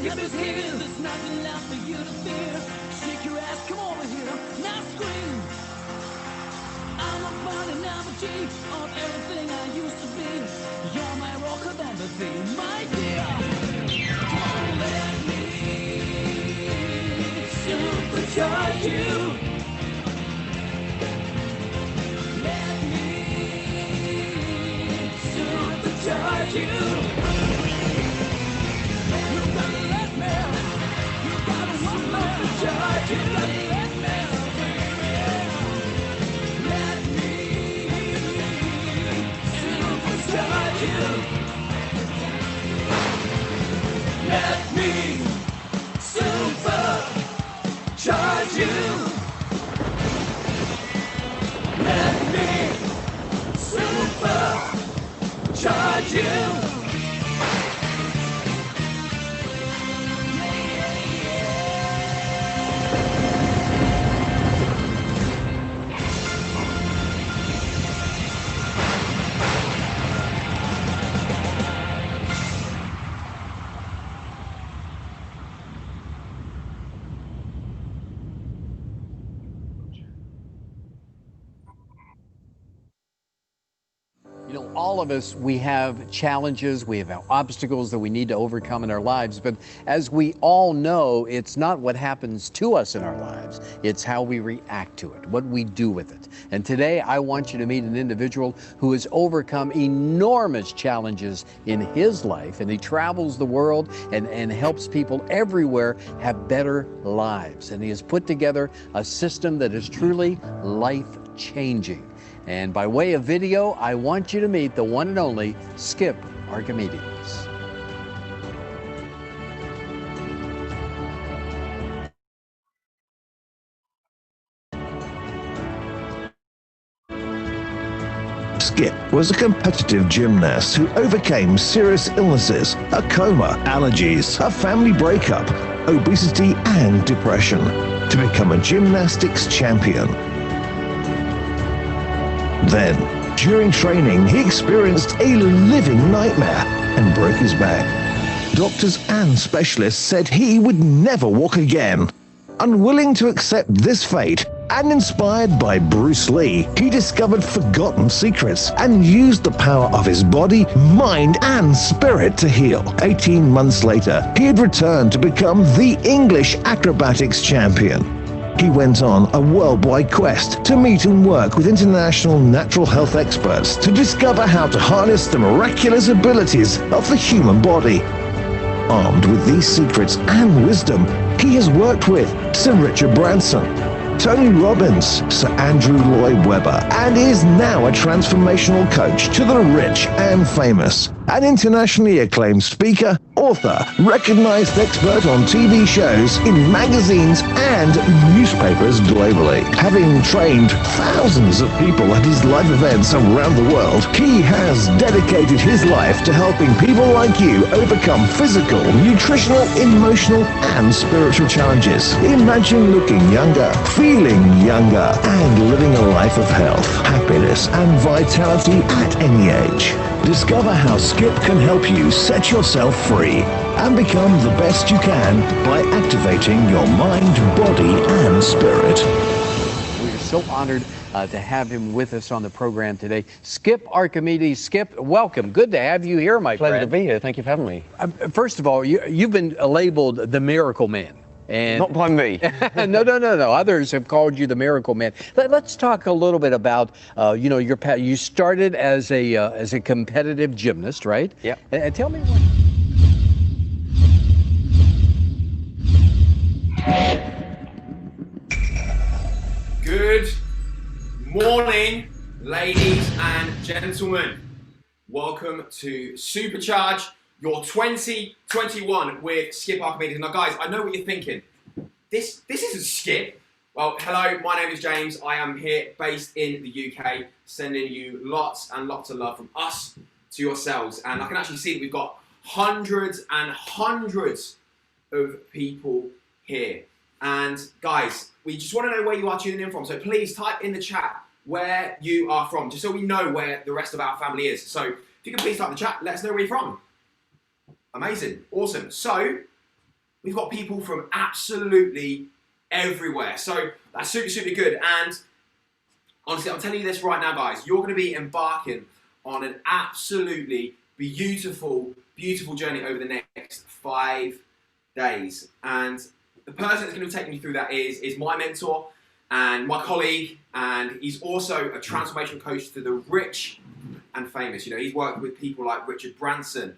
Skip is here, there's nothing left for you to fear. Shake your ass, come over here, now scream. I'm a fun analogy of everything I used to be. You're my rock of empathy, my dear. Don't let me supercharge you. Let me supercharge you. You gotta let me. You gotta want me. Supercharge you. Let me. Let me supercharge you. Let me supercharge you. Let me supercharge you. You know, all of us, we have challenges, we have obstacles that we need to overcome in our lives. But as we all know, it's not what happens to us in our lives. It's how we react to it, what we do with it. And today, I want you to meet an individual who has overcome enormous challenges in his life. And he travels the world and helps people everywhere have better lives. And he has put together a system that is truly life-changing. And by way of video, I want you to meet the one and only Skip Archimedes. Skip was a competitive gymnast who overcame serious illnesses, a coma, allergies, a family breakup, obesity and depression to become a gymnastics champion. Then, during training, he experienced a living nightmare and broke his back. Doctors and specialists said he would never walk again. Unwilling to accept this fate, and inspired by Bruce Lee, he discovered forgotten secrets and used the power of his body, mind, and spirit to heal. 18 months later, he had returned to become the English acrobatics champion. He went on a worldwide quest to meet and work with international natural health experts to discover how to harness the miraculous abilities of the human body. Armed with these secrets and wisdom, he has worked with Sir Richard Branson, Tony Robbins, Sir Andrew Lloyd Webber, and is now a transformational coach to the rich and famous. An internationally acclaimed speaker, author, recognized expert on TV shows, in magazines and newspapers globally. Having trained thousands of people at his live events around the world, he has dedicated his life to helping people like you overcome physical, nutritional, emotional, and spiritual challenges. Imagine looking younger, feeling younger, and living a life of health, happiness, and vitality at any age. Discover how Skip can help you set yourself free and become the best you can by activating your mind, body, and spirit. We are so honored to have him with us on the program today. Skip Archimedes. Skip, welcome. Good to have you here, my friend. Pleasure to be here. Thank you for having me. First of all, you've been labeled the Miracle Man. And not by me. No. Others have called you the Miracle Man. Let's talk a little bit about, your path. You started as a competitive gymnast, right? Yeah. And tell me what. Good morning, ladies and gentlemen. Welcome to Supercharge Your 2021 with Skip Archimedes. Now, guys, I know what you're thinking. This isn't Skip. Well, hello, my name is James. I am here based in the UK, sending you lots and lots of love from us to yourselves. And I can actually see that we've got hundreds and hundreds of people here. And guys, we just want to know where you are tuning in from. So please type in the chat where you are from, just so we know where the rest of our family is. So if you can please type in the chat, let us know where you're from. Amazing, awesome. So we've got people from absolutely everywhere. So that's super, super good. And honestly, I'm telling you this right now, guys, you're going to be embarking on an absolutely beautiful, beautiful journey over the next 5 days. And the person that's going to be taking you through that is my mentor and my colleague, and he's also a transformation coach to the rich and famous. You know, he's worked with people like Richard Branson,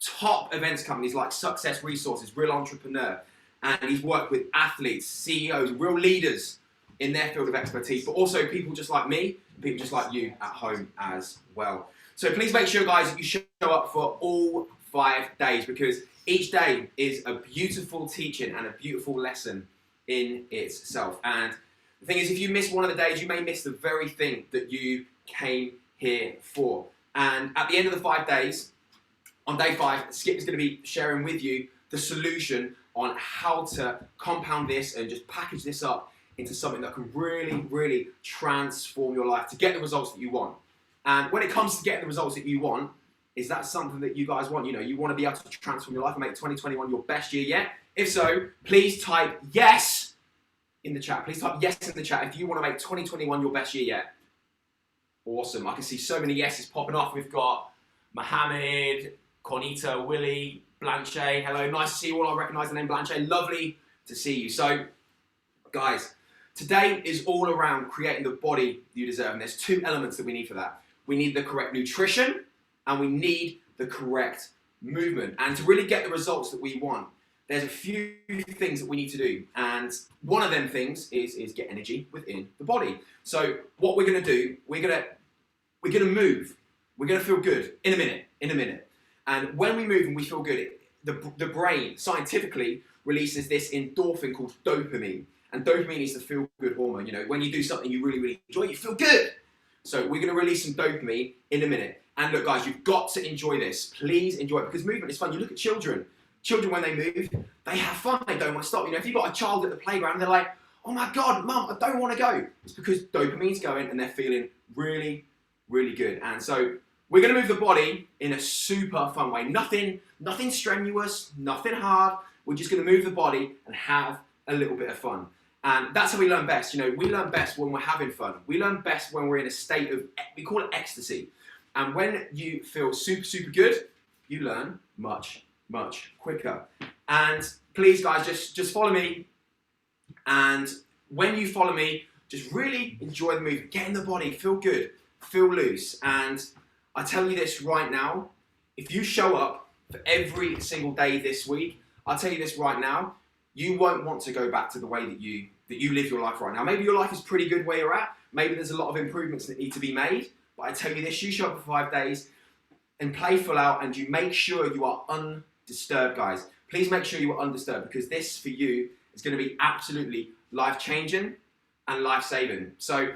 top events companies like Success Resources, Real Entrepreneur, and he's worked with athletes, CEOs, real leaders in their field of expertise, but also people just like me, people just like you at home as well. So please make sure, guys, you show up for all 5 days, because each day is a beautiful teaching and a beautiful lesson in itself. And the thing is, if you miss one of the days, you may miss the very thing that you came here for. And at the end of the 5 days, on day 5, Skip is going to be sharing with you the solution on how to compound this and just package this up into something that can really, really transform your life to get the results that you want. And when it comes to getting the results that you want, is that something that you guys want? You know, you want to be able to transform your life and make 2021 your best year yet? If so, please type yes in the chat. Please type yes in the chat if you want to make 2021 your best year yet. Awesome. I can see so many yeses popping off. We've got Mohammed, Cornita, Willie, Blanche. Hello, nice to see you all. I recognize the name Blanche. Lovely to see you. So, guys, today is all around creating the body you deserve. And there's 2 elements that we need for that. We need the correct nutrition and we need the correct movement. And to really get the results that we want, there's a few things that we need to do. And one of them things is get energy within the body. So what we're going to do, we're going to move. We're going to feel good in a minute. And when we move and we feel good, the brain scientifically releases this endorphin called dopamine. And dopamine is the feel-good hormone. You know, when you do something you really, really enjoy, you feel good. So we're going to release some dopamine in a minute. And look, guys, you've got to enjoy this. Please enjoy it, because movement is fun. You look at children. Children, when they move, they have fun. They don't want to stop. You know, if you've got a child at the playground, they're like, oh my God, Mum, I don't want to go. It's because dopamine's going and they're feeling really, really good. And so we're going to move the body in a super fun way. Nothing strenuous, nothing hard. We're just going to move the body and have a little bit of fun. And that's how we learn best. You know, we learn best when we're having fun. We learn best when we're in a state of, we call it ecstasy. And when you feel super, super good, you learn much, much quicker. And please, guys, just follow me. And when you follow me, just really enjoy the movement. Get in the body, feel good, feel loose. And I tell you this right now, if you show up for every single day this week, I'll tell you this right now, you won't want to go back to the way that you live your life right now. Maybe your life is pretty good where you're at. Maybe there's a lot of improvements that need to be made. But I tell you this, you show up for 5 days and play full out, and you make sure you are undisturbed, guys. Please make sure you are undisturbed, because this for you is going to be absolutely life-changing and life-saving. So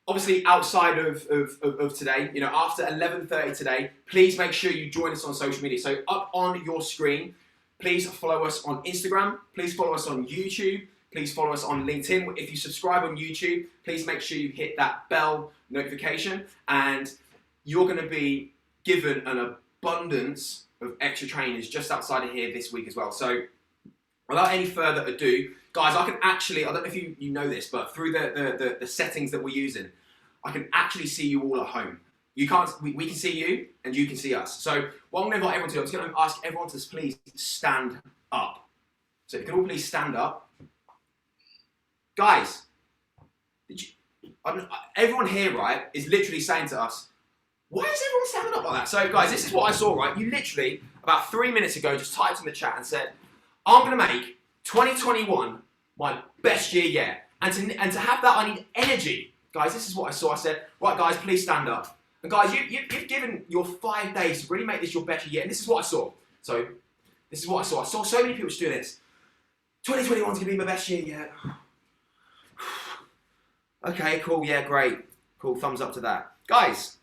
obviously outside of today, you know, after 11:30 today, please make sure you join us on social media. So up on your screen, please follow us on Instagram. Please follow us on YouTube. Please follow us on LinkedIn. If you subscribe on YouTube, please make sure you hit that bell notification, and you're going to be given an abundance of extra trainings just outside of here this week as well. So without any further ado, guys, I can actually, I don't know if you know this, but through the settings that we're using, I can actually see you all at home. You can't, we can see you and you can see us. So what I'm going to invite everyone to do, I'm just going to ask everyone to please stand up. So if you can all please stand up. Guys, everyone here, right, is literally saying to us, why is everyone standing up like that? So guys, this is what I saw, right? You literally, about 3 minutes ago, just typed in the chat and said, I'm going to make 2021 my best year yet. And to have that, I need energy. Guys, this is what I saw. I said, right, guys, please stand up. And guys, you've given your 5 days to really make this your best year yet. And this is what I saw. So this is what I saw. I saw so many people just doing this. 2021's going to be my best year yet. Okay, cool, yeah, great. Cool, thumbs up to that. Guys,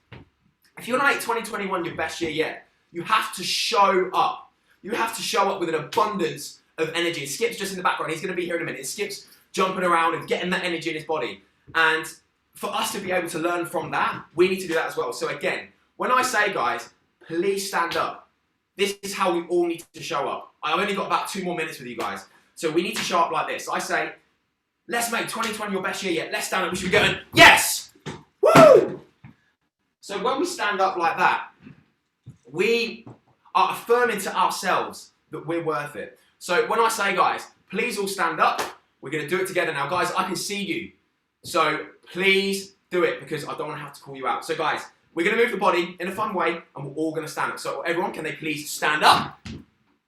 if you want to make 2021 your best year yet, you have to show up. You have to show up with an abundance of energy. Skip's just in the background. He's going to be here in a minute. Skip's jumping around and getting that energy in his body. And for us to be able to learn from that, we need to do that as well. So again, when I say, guys, please stand up. This is how we all need to show up. I've only got about 2 more minutes with you guys. So we need to show up like this. I say, let's make 2020 your best year yet. Let's stand up. We should be going, yes! Woo! So when we stand up like that, we are affirming to ourselves that we're worth it. So when I say, guys, please all stand up. We're going to do it together now. Guys, I can see you. So please do it because I don't want to have to call you out. So guys, we're going to move the body in a fun way and we're all going to stand up. So everyone, can they please stand up?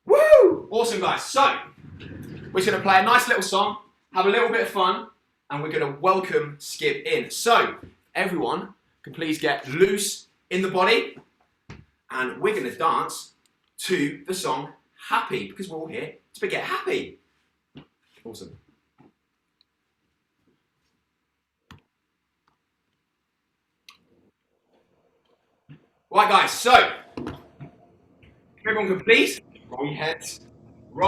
Woo! Awesome, guys. So we're just going to play a nice little song, have a little bit of fun, and we're going to welcome Skip in. So everyone can please get loose in the body and we're going to dance to the song Happy because we're all here to get happy. Awesome. Right, guys, so everyone can please roll your heads.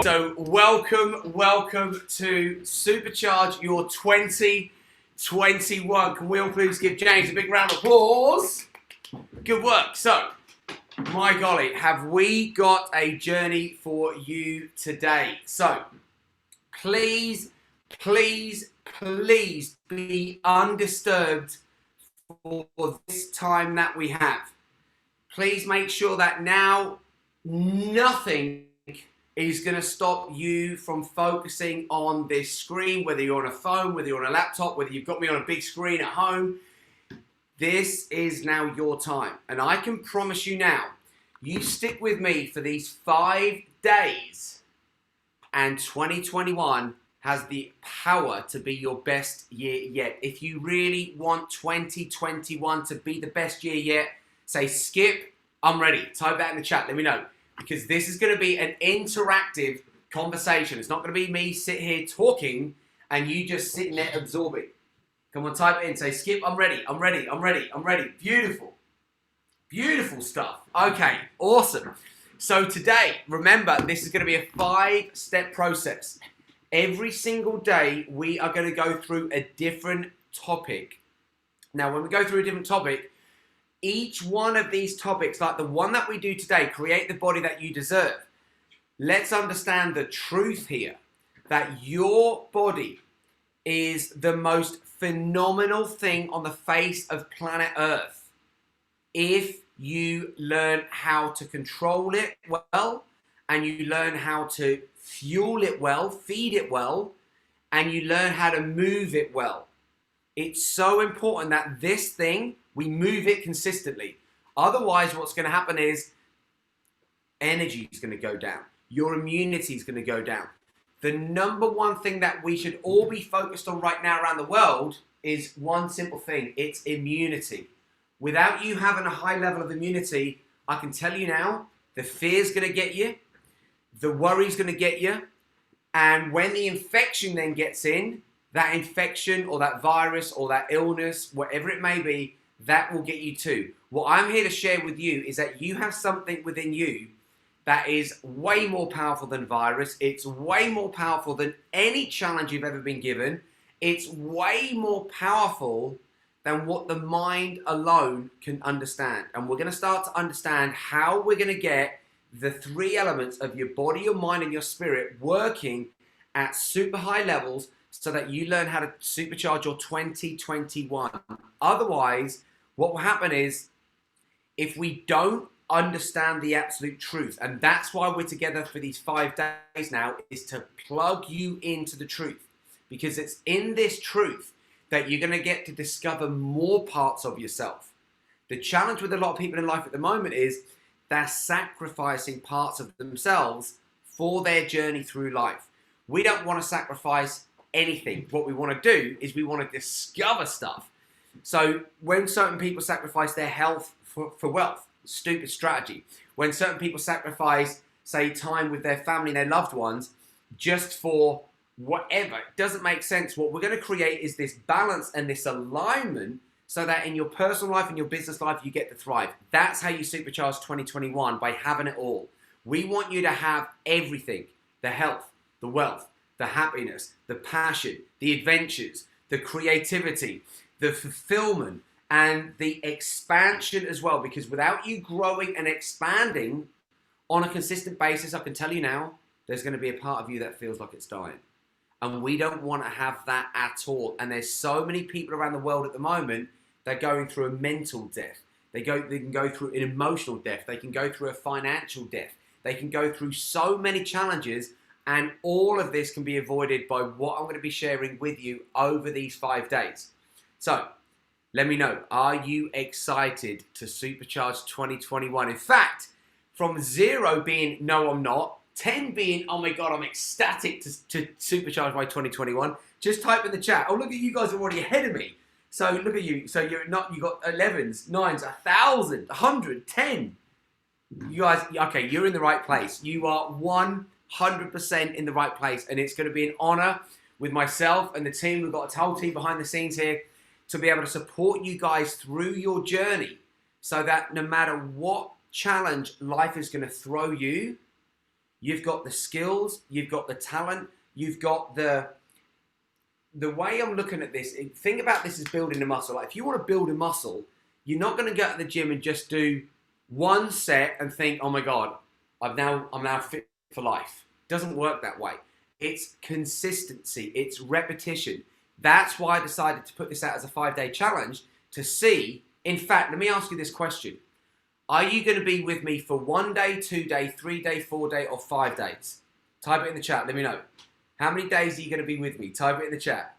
So welcome to Supercharge Your 2021. Can we all please give James a big round of applause? Good work. So, my golly, have we got a journey for you today? So, please be undisturbed for this time that we have. Please make sure that now nothing is going to stop you from focusing on this screen, whether you're on a phone, whether you're on a laptop, whether you've got me on a big screen at home. This is now your time. And I can promise you now, you stick with me for these 5 days and 2021 has the power to be your best year yet. If you really want 2021 to be the best year yet, say, Skip, I'm ready. Type that in the chat. Let me know. Because this is going to be an interactive conversation. It's not going to be me sitting here talking and you just sitting there absorbing. Come on, type it in. Say, Skip, I'm ready. I'm ready. I'm ready. I'm ready. Beautiful. Beautiful stuff. Okay, awesome. So today, remember, this is going to be a 5-step process. Every single day, we are going to go through a different topic. Now, when we go through a different topic, each one of these topics, like the one that we do today, create the body that you deserve. Let's understand the truth here, that your body is the most phenomenal thing on the face of planet Earth. If you learn how to control it well, and you learn how to fuel it well, feed it well, and you learn how to move it well. It's so important that this thing, we move it consistently. Otherwise, what's going to happen is energy is going to go down. Your immunity is going to go down. The number one thing that we should all be focused on right now around the world is one simple thing. It's immunity. Without you having a high level of immunity, I can tell you now, the fear's going to get you. The worry's going to get you. And when the infection then gets in, that infection or that virus or that illness, whatever it may be, that will get you too. What I'm here to share with you is that you have something within you that is way more powerful than virus. It's way more powerful than any challenge you've ever been given. It's way more powerful than what the mind alone can understand. And we're going to start to understand how we're going to get the 3 elements of your body, your mind, and your spirit working at super high levels so that you learn how to supercharge your 2021. Otherwise, what will happen is, if we don't understand the absolute truth, and that's why we're together for these 5 days now, is to plug you into the truth. Because it's in this truth that you're going to get to discover more parts of yourself. The challenge with a lot of people in life at the moment is they're sacrificing parts of themselves for their journey through life. We don't want to sacrifice anything. What we want to do is we want to discover stuff. So when certain people sacrifice their health for wealth, stupid strategy. When certain people sacrifice, say, time with their family and their loved ones just for whatever, it doesn't make sense. What we're going to create is this balance and this alignment so that in your personal life and your business life, you get to thrive. That's how you supercharge 2021, by having it all. We want you to have everything: the health, the wealth, the happiness, the passion, the adventures, the creativity, the fulfillment, and the expansion as well. Because without you growing and expanding on a consistent basis, I can tell you now, there's going to be a part of you that feels like it's dying. And we don't want to have that at all. And there's so many people around the world at the moment that are going through a mental death. They can go through an emotional death. They can go through a financial death. They can go through so many challenges, and all of this can be avoided by what I'm going to be sharing with you over these 5 days. So, let me know, are you excited to Supercharge 2021? In fact, from 0 being, no, I'm not, 10 being, oh my God, I'm ecstatic to Supercharge by 2021, just type in the chat. Oh, look at you guys are already ahead of me. So look at you. So you got 11s, 9s, 1,000, 100, 10. You guys, okay, you're in the right place. You are 100% in the right place. And it's going to be an honor with myself and the team. We've got a whole team behind the scenes here to be able to support you guys through your journey so that no matter what challenge life is going to throw you, you've got the skills, you've got the talent, you've got the way I'm looking at this, think about this as building a muscle. Like if you want to build a muscle, you're not going to go to the gym and just do one set and think, oh my God, I'm now fit for life. It doesn't work that way. It's consistency, it's repetition. That's why I decided to put this out as a 5-day challenge to see. In fact, let me ask you this question. Are you going to be with me for 1 day, 2 day, 3 day, 4 day, or 5 days? Type it in the chat. Let me know. How many days are you going to be with me? Type it in the chat.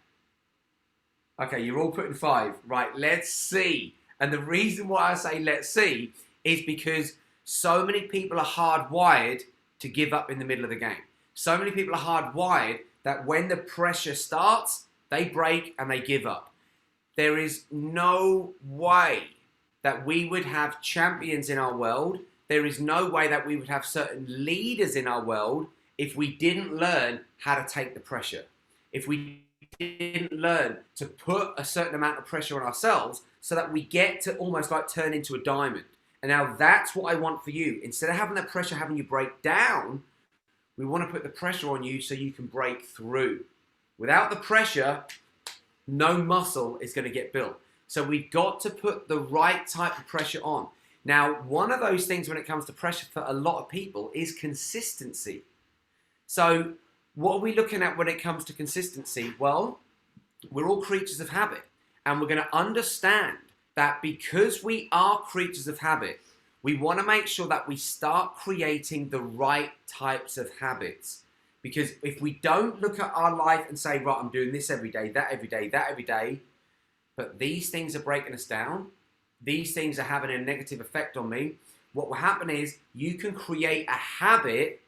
Okay, you're all putting 5. Right, let's see. And the reason why I say let's see is because so many people are hardwired to give up in the middle of the game. So many people are hardwired that when the pressure starts, they break and they give up. There is no way that we would have champions in our world. There is no way that we would have certain leaders in our world if we didn't learn how to take the pressure. If we didn't learn to put a certain amount of pressure on ourselves so that we get to almost like turn into a diamond. And now that's what I want for you. Instead of having that pressure having you break down, we want to put the pressure on you so you can break through. Without the pressure, no muscle is going to get built. So we've got to put the right type of pressure on. Now, one of those things when it comes to pressure for a lot of people is consistency. So what are we looking at when it comes to consistency? Well, we're all creatures of habit. And we're going to understand that because we are creatures of habit, we want to make sure that we start creating the right types of habits. Because if we don't look at our life and say, right, I'm doing this every day, that every day, that every day, but these things are breaking us down, these things are having a negative effect on me, what will happen is you can create a habit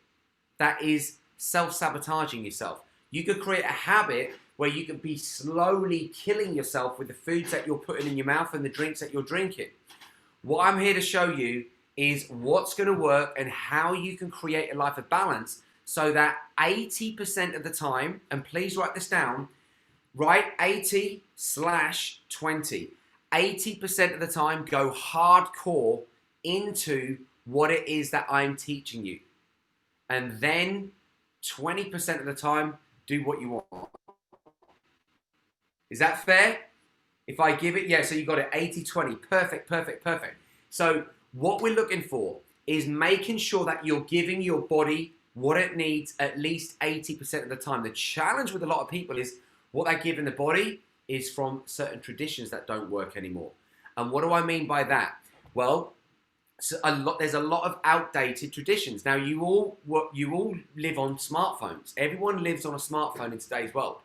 that is self-sabotaging yourself. You could create a habit where you could be slowly killing yourself with the foods that you're putting in your mouth and the drinks that you're drinking. What I'm here to show you is what's going to work and how you can create a life of balance so that 80% of the time, and please write this down, write 80/20. 80% of the time, go hardcore into what it is that I'm teaching you. And then 20% of the time, do what you want. Is that fair? If I give it, yeah, so you got it 80/20. Perfect, perfect, perfect. So what we're looking for is making sure that you're giving your body what it needs at least 80% of the time. The challenge with a lot of people is what they give in the body is from certain traditions that don't work anymore. And what do I mean by that? Well, there's a lot of outdated traditions. Now, you all live on smartphones. Everyone lives on a smartphone in today's world.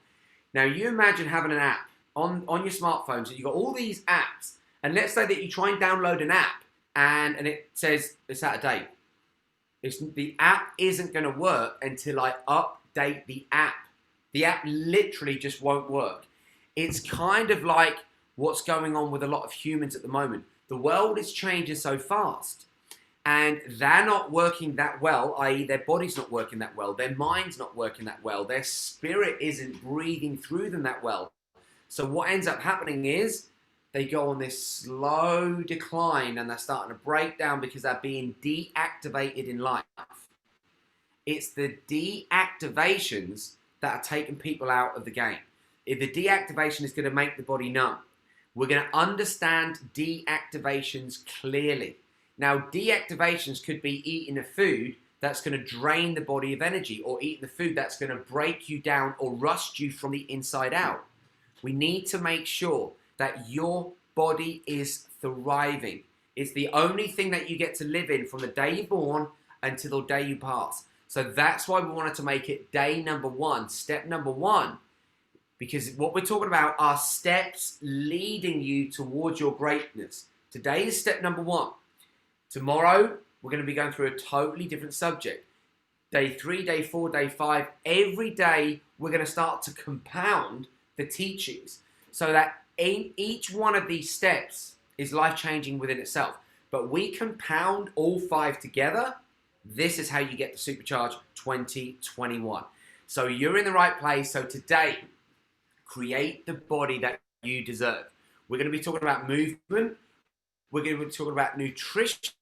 Now, you imagine having an app on your smartphone. So you've got all these apps. And let's say that you try and download an app and it says it's out of date. The app isn't going to work until I update the app. The app literally just won't work. It's kind of like what's going on with a lot of humans at the moment. The world is changing so fast and they're not working that well, i.e. their body's not working that well, their mind's not working that well, their spirit isn't breathing through them that well. So what ends up happening is they go on this slow decline and they're starting to break down because they're being deactivated in life. It's the deactivations that are taking people out of the game. If the deactivation is going to make the body numb, we're going to understand deactivations clearly. Now, deactivations could be eating a food that's going to drain the body of energy, or eating the food that's going to break you down or rust you from the inside out. We need to make sure that your body is thriving. It's the only thing that you get to live in from the day you're born until the day you pass. So that's why we wanted to make it day number 1, step number 1. Because what we're talking about are steps leading you towards your greatness. Today is step number 1. Tomorrow, we're going to be going through a totally different subject. Day 3, day 4, day 5, every day we're going to start to compound the teachings so that in each one of these steps is life-changing within itself. But we compound all 5 together. This is how you get to Supercharge 2021. So you're in the right place. So today, create the body that you deserve. We're going to be talking about movement. We're going to be talking about nutrition,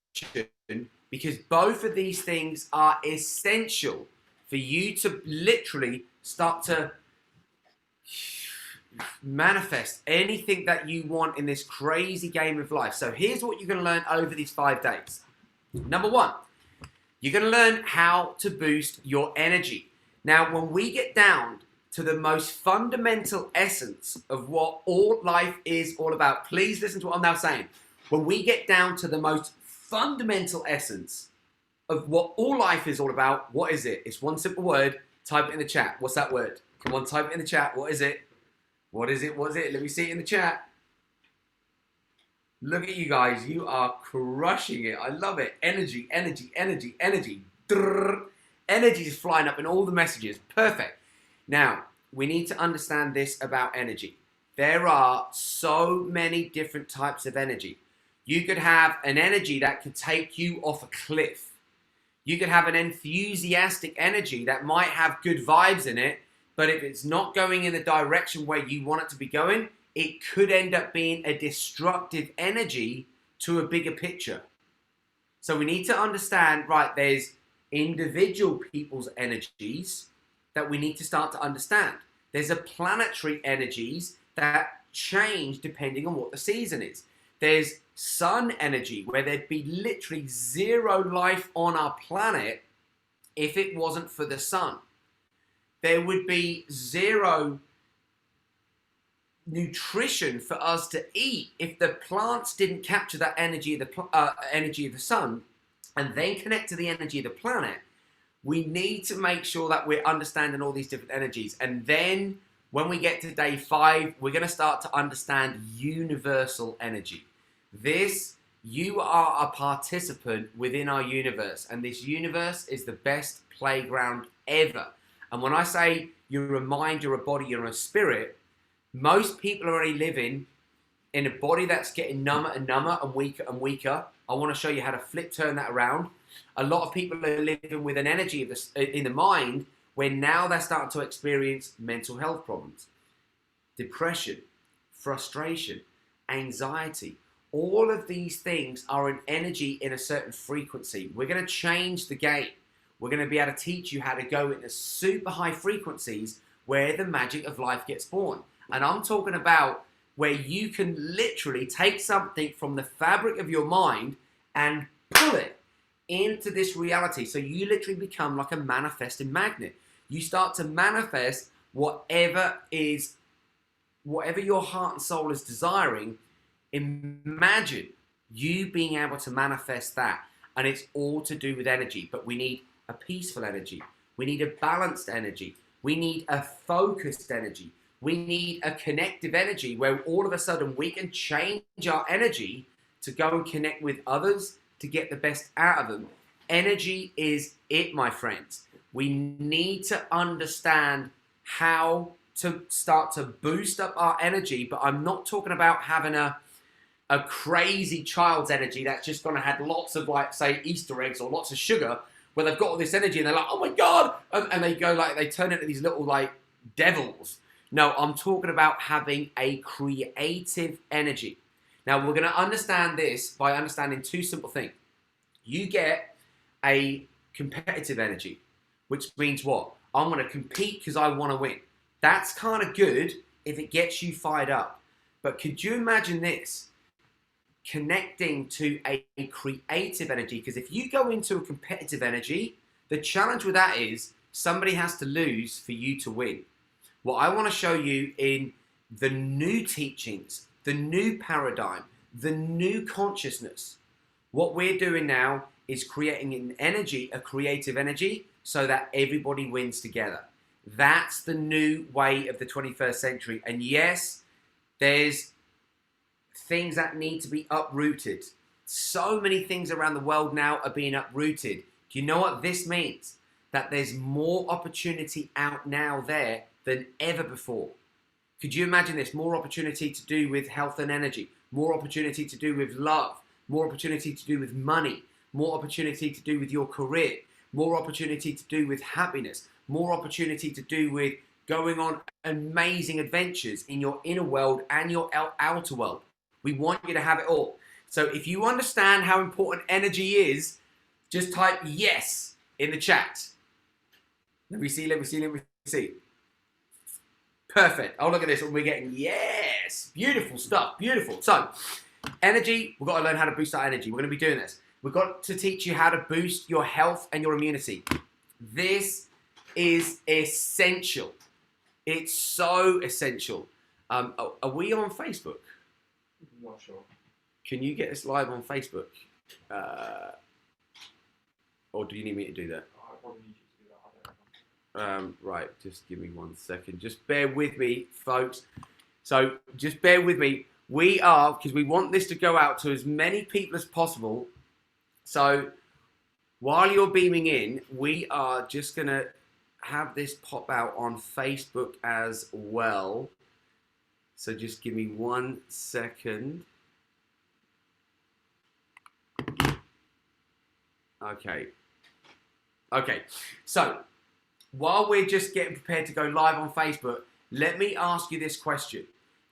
because both of these things are essential for you to literally start to manifest anything that you want in this crazy game of life. So here's what you're going to learn over these 5 days. Number 1, you're going to learn how to boost your energy. Now, when we get down to the most fundamental essence of what all life is all about, please listen to what I'm now saying. When we get down to the most fundamental essence of what all life is all about, what is it? It's one simple word. Type it in the chat. What's that word? Come on, type it in the chat. What is it? What is it? What is it? Let me see it in the chat. Look at you guys. You are crushing it. I love it. Energy, energy, energy, energy. Energy is flying up in all the messages. Perfect. Now, we need to understand this about energy. There are so many different types of energy. You could have an energy that could take you off a cliff. You could have an enthusiastic energy that might have good vibes in it, but if it's not going in the direction where you want it to be going, it could end up being a destructive energy to a bigger picture. So we need to understand, right, there's individual people's energies that we need to start to understand. There's a planetary energies that change depending on what the season is. There's sun energy, where there'd be literally zero life on our planet if it wasn't for the sun. There would be zero nutrition for us to eat if the plants didn't capture that energy of the sun and then connect to the energy of the planet. We need to make sure that we're understanding all these different energies. And then when we get to day 5, we're going to start to understand universal energy. You are a participant within our universe, and this universe is the best playground ever. And when I say you're a mind, you're a body, you're a spirit, most people are already living in a body that's getting number and number and weaker and weaker. I want to show you how to turn that around. A lot of people are living with an energy in the mind where now they're starting to experience mental health problems, depression, frustration, anxiety. All of these things are an energy in a certain frequency. We're going to change the game. We're going to be able to teach you how to go into super high frequencies where the magic of life gets born. And I'm talking about where you can literally take something from the fabric of your mind and pull it into this reality. So you literally become like a manifesting magnet. You start to manifest whatever your heart and soul is desiring. Imagine you being able to manifest that. And it's all to do with energy. But we need a peaceful energy. We need a balanced energy. We need a focused energy. We need a connective energy where all of a sudden we can change our energy to go and connect with others to get the best out of them. Energy is it, my friends. We need to understand how to start to boost up our energy, but I'm not talking about having a crazy child's energy that's just going to have lots of, like, say, Easter eggs or lots of sugar, where they've got all this energy and they're like, oh my God, and they go like, they turn into these little like devils. No, I'm talking about having a creative energy. Now, we're going to understand this by understanding 2 simple things. You get a competitive energy, which means what? I'm going to compete because I want to win. That's kind of good if it gets you fired up. But could you imagine this? connecting to a creative energy. Because if you go into a competitive energy, the challenge with that is somebody has to lose for you to win. What I want to show you in the new teachings, the new paradigm, the new consciousness, what we're doing now is creating an energy, a creative energy, so that everybody wins together. That's the new way of the 21st century. And yes, there's things that need to be uprooted. So many things around the world now are being uprooted. Do you know what this means? That there's more opportunity out now there than ever before. Could you imagine this? More opportunity to do with health and energy, more opportunity to do with love, more opportunity to do with money, more opportunity to do with your career, more opportunity to do with happiness, more opportunity to do with going on amazing adventures in your inner world and your outer world. We want you to have it all. So if you understand how important energy is, just type yes in the chat. Let me see. Perfect. Oh, look at this. We're getting yes. Beautiful stuff. Beautiful. So, energy, we've got to learn how to boost our energy. We're going to be doing this. We've got to teach you how to boost your health and your immunity. This is essential. It's so essential. Are we on Facebook? Not sure. Can you get us live on Facebook? Or do you need me to do that? I probably need you to do that. I don't know. Right, just give me 1 second. Just bear with me, folks. So just bear with me. We are, because we want this to go out to as many people as possible. So while you're beaming in, we are just going to have this pop out on Facebook as well. So just give me 1 second. Okay. So while we're just getting prepared to go live on Facebook, let me ask you this question.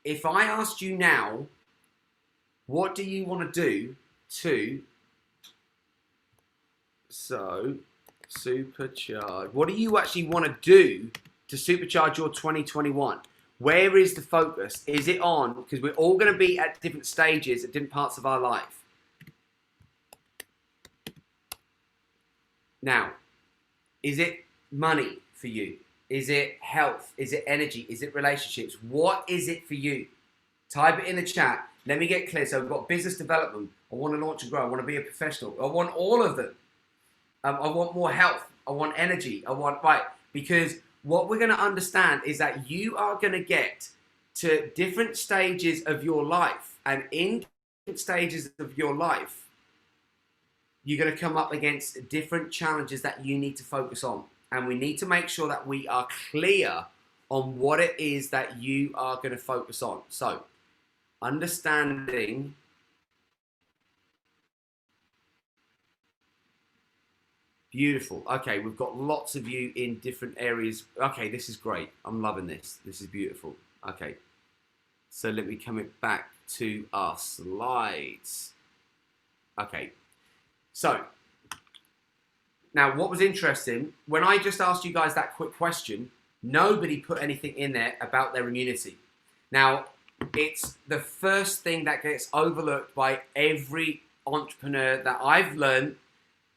If I asked you now, what do you want to do to supercharge? What do you actually want to do to supercharge your 2021? Where is the focus? Is it on? Because we're all going to be at different stages, at different parts of our life. Now, is it money for you? Is it health? Is it energy? Is it relationships? What is it for you? Type it in the chat. Let me get clear. So we've got business development. I want to launch and grow. I want to be a professional. I want all of them. I want more health. I want energy. Because what we're going to understand is that you are going to get to different stages of your life. And in different stages of your life, you're going to come up against different challenges that you need to focus on. And we need to make sure that we are clear on what it is that you are going to focus on. So, understanding beautiful. Okay, we've got lots of you in different areas. Okay, this is great. I'm loving this. This is beautiful. Okay, so let me come back to our slides. Okay, so now what was interesting, when I just asked you guys that quick question, nobody put anything in there about their immunity. Now, it's the first thing that gets overlooked by every entrepreneur that I've learned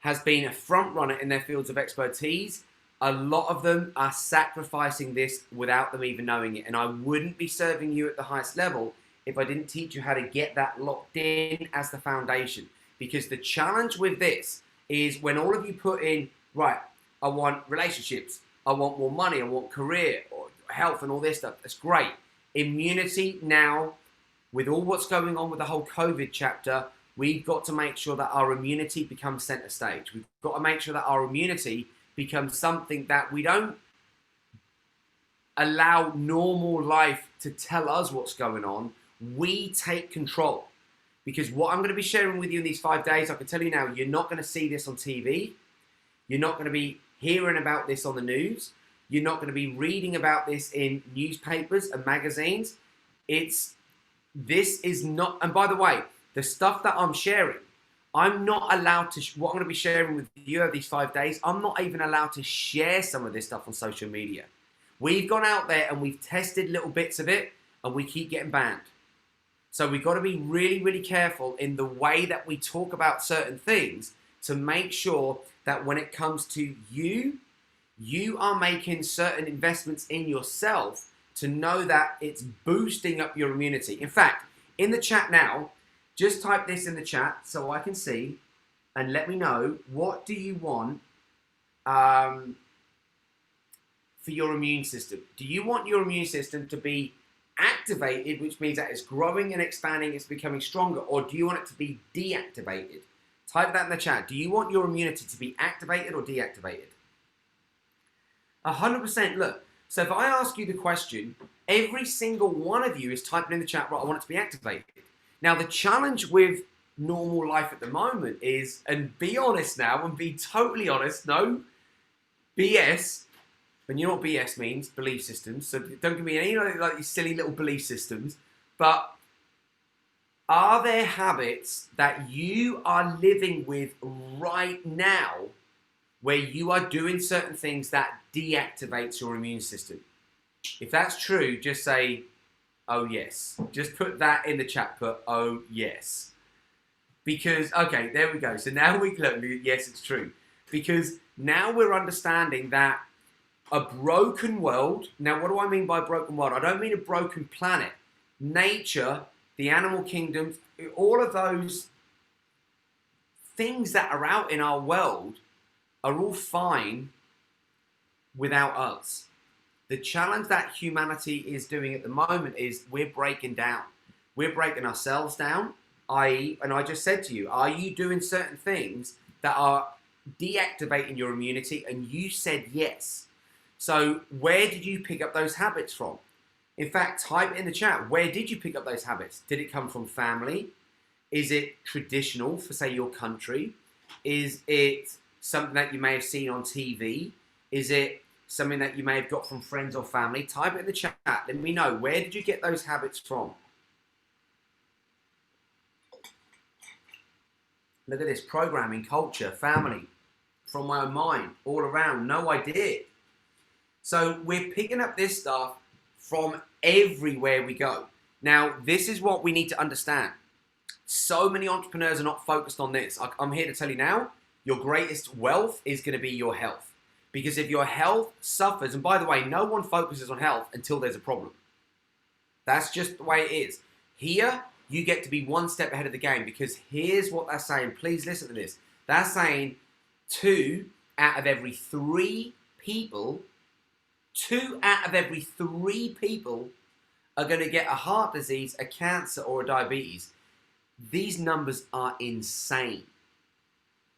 has been a front runner in their fields of expertise. A lot of them are sacrificing this without them even knowing it. And I wouldn't be serving you at the highest level if I didn't teach you how to get that locked in as the foundation. Because the challenge with this is when all of you put in, right, I want relationships, I want more money, I want career, or health and all this stuff. That's great. Immunity now, with all what's going on with the whole COVID chapter, we've got to make sure that our immunity becomes center stage. We've got to make sure that our immunity becomes something that we don't allow normal life to tell us what's going on. We take control. Because what I'm going to be sharing with you in these 5 days, I can tell you now, you're not going to see this on TV. You're not going to be hearing about this on the news. You're not going to be reading about this in newspapers and magazines. This is not, and by the way, the stuff that I'm sharing, I'm not allowed to, what I'm going to be sharing with you over these 5 days, I'm not even allowed to share some of this stuff on social media. We've gone out there and we've tested little bits of it and we keep getting banned. So we've got to be really, really careful in the way that we talk about certain things to make sure that when it comes to you, you are making certain investments in yourself to know that it's boosting up your immunity. In fact, in the chat now, just type this in the chat so I can see and let me know, what do you want for your immune system? Do you want your immune system to be activated, which means that it's growing and expanding, it's becoming stronger, or do you want it to be deactivated? Type that in the chat. Do you want your immunity to be activated or deactivated? 100%. Look, so if I ask you the question, every single one of you is typing in the chat, right, I want it to be activated. Now, the challenge with normal life at the moment is, and be honest now, and be totally honest, no BS, and you know what BS means, belief systems, so don't give me any like these silly little belief systems, but are there habits that you are living with right now where you are doing certain things that deactivates your immune system? If that's true, just say, oh yes. Just put that in the chat, put, oh yes. Because, okay, there we go. So now we look, yes, it's true. Because now we're understanding that a broken world, now what do I mean by broken world? I don't mean a broken planet. Nature, the animal kingdom, all of those things that are out in our world are all fine without us. The challenge that humanity is doing at the moment is we're breaking down. We're breaking ourselves down, i.e., and I just said to you, are you doing certain things that are deactivating your immunity? And you said yes. So where did you pick up those habits from? In fact, type in the chat, where did you pick up those habits? Did it come from family? Is it traditional for, say, your country? Is it something that you may have seen on TV? Is it something that you may have got from friends or family? Type it in the chat. Let me know. Where did you get those habits from? Look at this. Programming, culture, family, from my own mind, all around. No idea. So we're picking up this stuff from everywhere we go. Now, this is what we need to understand. So many entrepreneurs are not focused on this. I'm here to tell you now, your greatest wealth is going to be your health. Because if your health suffers, and by the way, no one focuses on health until there's a problem. That's just the way it is. Here, you get to be one step ahead of the game, because here's what they're saying. Please listen to this. They're saying 2 out of every 3 people, 2 out of every 3 people are going to get a heart disease, a cancer, or a diabetes. These numbers are insane.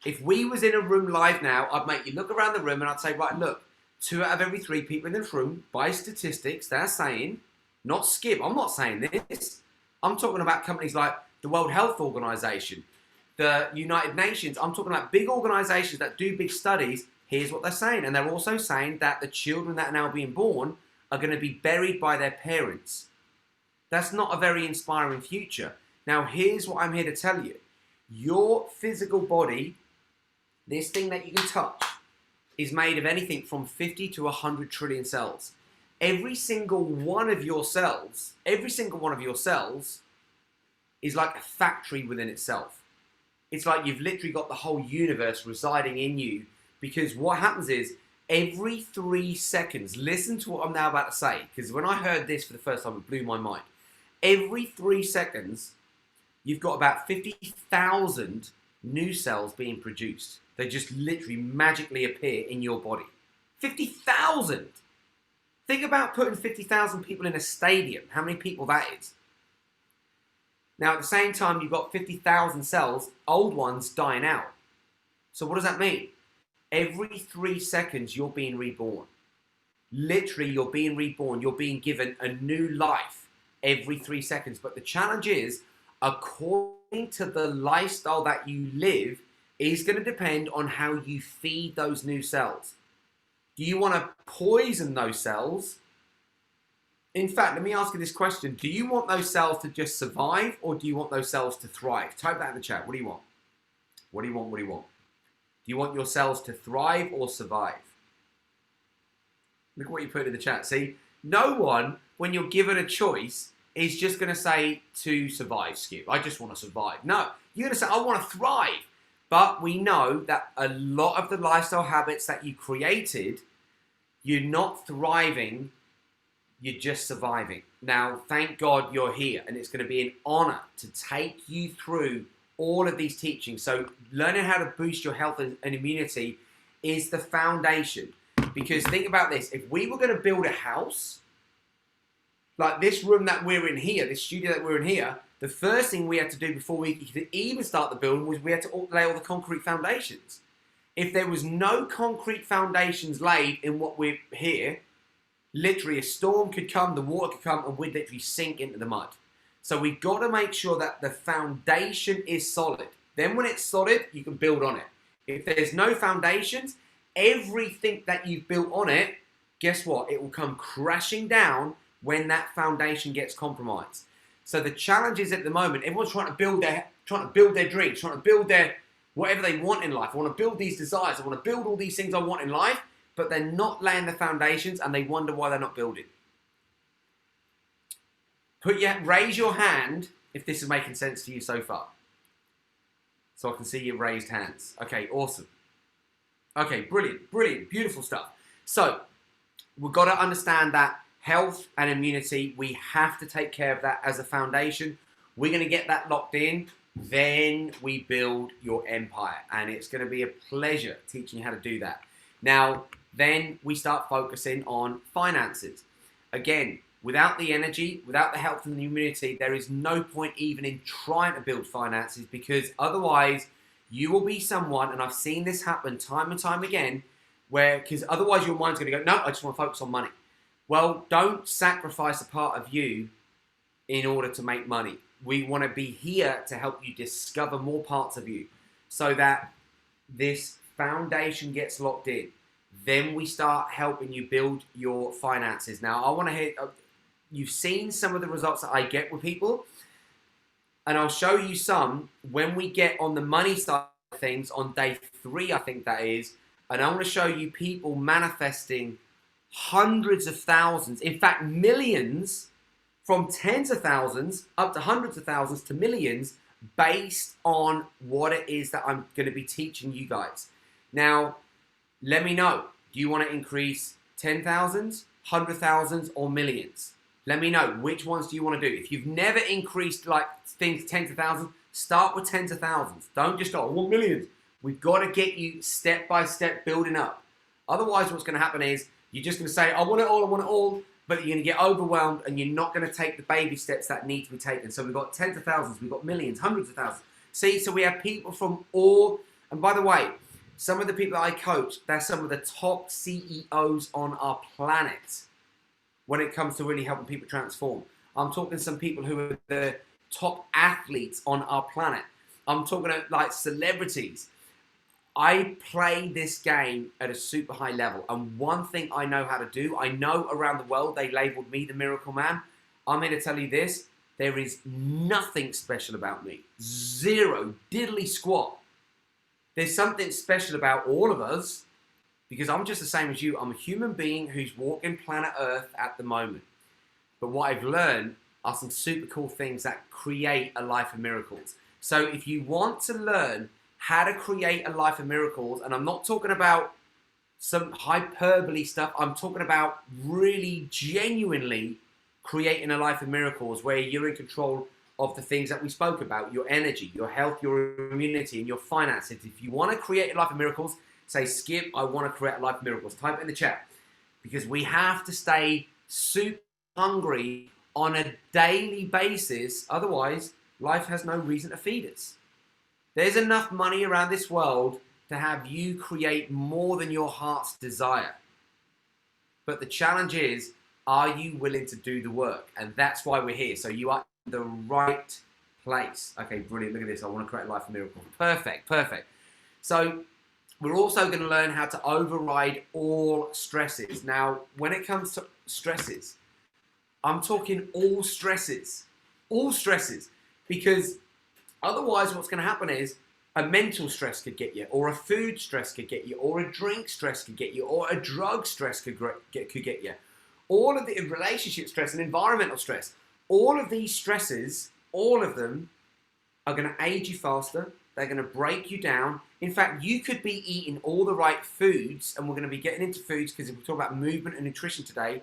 If we was in a room live now, I'd make you look around the room and I'd say, right, look, 2 out of every 3 people in this room, by statistics, they're saying, not skip, I'm not saying this. I'm talking about companies like the World Health Organization, the United Nations. I'm talking about big organizations that do big studies. Here's what they're saying. And they're also saying that the children that are now being born are going to be buried by their parents. That's not a very inspiring future. Now, here's what I'm here to tell you. Your physical body, this thing that you can touch, is made of anything from 50 to 100 trillion cells. Every single one of your cells is like a factory within itself. It's like you've literally got the whole universe residing in you, because what happens is every 3 seconds, listen to what I'm now about to say, because when I heard this for the first time, it blew my mind. Every 3 seconds, you've got about 50,000 new cells being produced. They just literally magically appear in your body. 50,000! Think about putting 50,000 people in a stadium, how many people that is. Now, at the same time, you've got 50,000 cells, old ones dying out. So what does that mean? Every 3 seconds, you're being reborn. Literally, you're being reborn. You're being given a new life every 3 seconds. But the challenge is, according to the lifestyle that you live, is going to depend on how you feed those new cells. Do you want to poison those cells? In fact, let me ask you this question. Do you want those cells to just survive, or do you want those cells to thrive? Type that in the chat. What do you want? What do you want? What do you want? Do you want your cells to thrive or survive? Look at what you put in the chat. See, no one, when you're given a choice, is just going to say to survive, Skip. I just want to survive. No, you're going to say, I want to thrive. But we know that a lot of the lifestyle habits that you created, you're not thriving, you're just surviving. Now, thank God you're here, and it's going to be an honor to take you through all of these teachings. So learning how to boost your health and immunity is the foundation. Because think about this, if we were going to build a house, like this room that we're in here, this studio that we're in here, the first thing we had to do before we could even start the building was we had to lay all the concrete foundations. If there was no concrete foundations laid in what we're here, literally a storm could come, the water could come, and we'd literally sink into the mud. So we've got to make sure that the foundation is solid. Then when it's solid, you can build on it. If there's no foundations, everything that you've built on it, guess what? It will come crashing down when that foundation gets compromised. So the challenge is at the moment, everyone's trying to build their dreams, trying to build their whatever they want in life. I want to build these desires. I want to build all these things I want in life, but they're not laying the foundations and they wonder why they're not building. Raise your hand if this is making sense to you so far. So I can see your raised hands. Okay, awesome. Okay, brilliant, beautiful stuff. So we've got to understand that health and immunity, we have to take care of that as a foundation. We're going to get that locked in. Then we build your empire. And it's going to be a pleasure teaching you how to do that. Now, then we start focusing on finances. Again, without the energy, without the health and the immunity, there is no point even in trying to build finances, because otherwise you will be someone, and I've seen this happen time and time again, because otherwise your mind's going to go, no, I just want to focus on money. Well, don't sacrifice a part of you in order to make money. We want to be here to help you discover more parts of you so that this foundation gets locked in. Then we start helping you build your finances. Now, I want to hear, you've seen some of the results that I get with people, and I'll show you some when we get on the money side of things on day 3, I think that is, and I want to show you people manifesting hundreds of thousands, in fact millions, from tens of thousands up to hundreds of thousands to millions, based on what it is that I'm going to be teaching you guys. Now, let me know, do you want to increase 10,000s, 100,000s, or millions? Let me know, which ones do you want to do? If you've never increased like things tens of thousands, start with tens of thousands. Don't just go, I want millions. We've got to get you step by step building up. Otherwise, what's going to happen is you're just going to say, I want it all, but you're going to get overwhelmed and you're not going to take the baby steps that need to be taken. So we've got tens of thousands, we've got millions, hundreds of thousands. See, so we have people from all, and by the way, some of the people that I coach, they're some of the top CEOs on our planet when it comes to really helping people transform. I'm talking to some people who are the top athletes on our planet. I'm talking to like celebrities. I play this game at a super high level, and one thing I know how to do, I know around the world they labeled me the Miracle Man. I'm here to tell you this, there is nothing special about me. Zero, diddly squat. There's something special about all of us, because I'm just the same as you. I'm a human being who's walking planet Earth at the moment. But what I've learned are some super cool things that create a life of miracles. So if you want to learn how to create a life of miracles, and I'm not talking about some hyperbole stuff, I'm talking about really genuinely creating a life of miracles where you're in control of the things that we spoke about, your energy, your health, your immunity, and your finances. If you want to create a life of miracles, say, Skip, I want to create a life of miracles. Type it in the chat, because we have to stay super hungry on a daily basis. Otherwise, life has no reason to feed us. There's enough money around this world to have you create more than your heart's desire. But the challenge is, are you willing to do the work? And that's why we're here. So you are in the right place. Okay, brilliant. Look at this. I want to create a life of miracles. Perfect, perfect. So we're also going to learn how to override all stresses. Now, when it comes to stresses, I'm talking all stresses, because otherwise what's going to happen is a mental stress could get you, or a food stress could get you, or a drink stress could get you, or a drug stress could get you. All of the relationship stress and environmental stress, all of these stresses, all of them are going to age you faster. They're going to break you down. In fact, you could be eating all the right foods, and we're going to be getting into foods because if we talk about movement and nutrition today,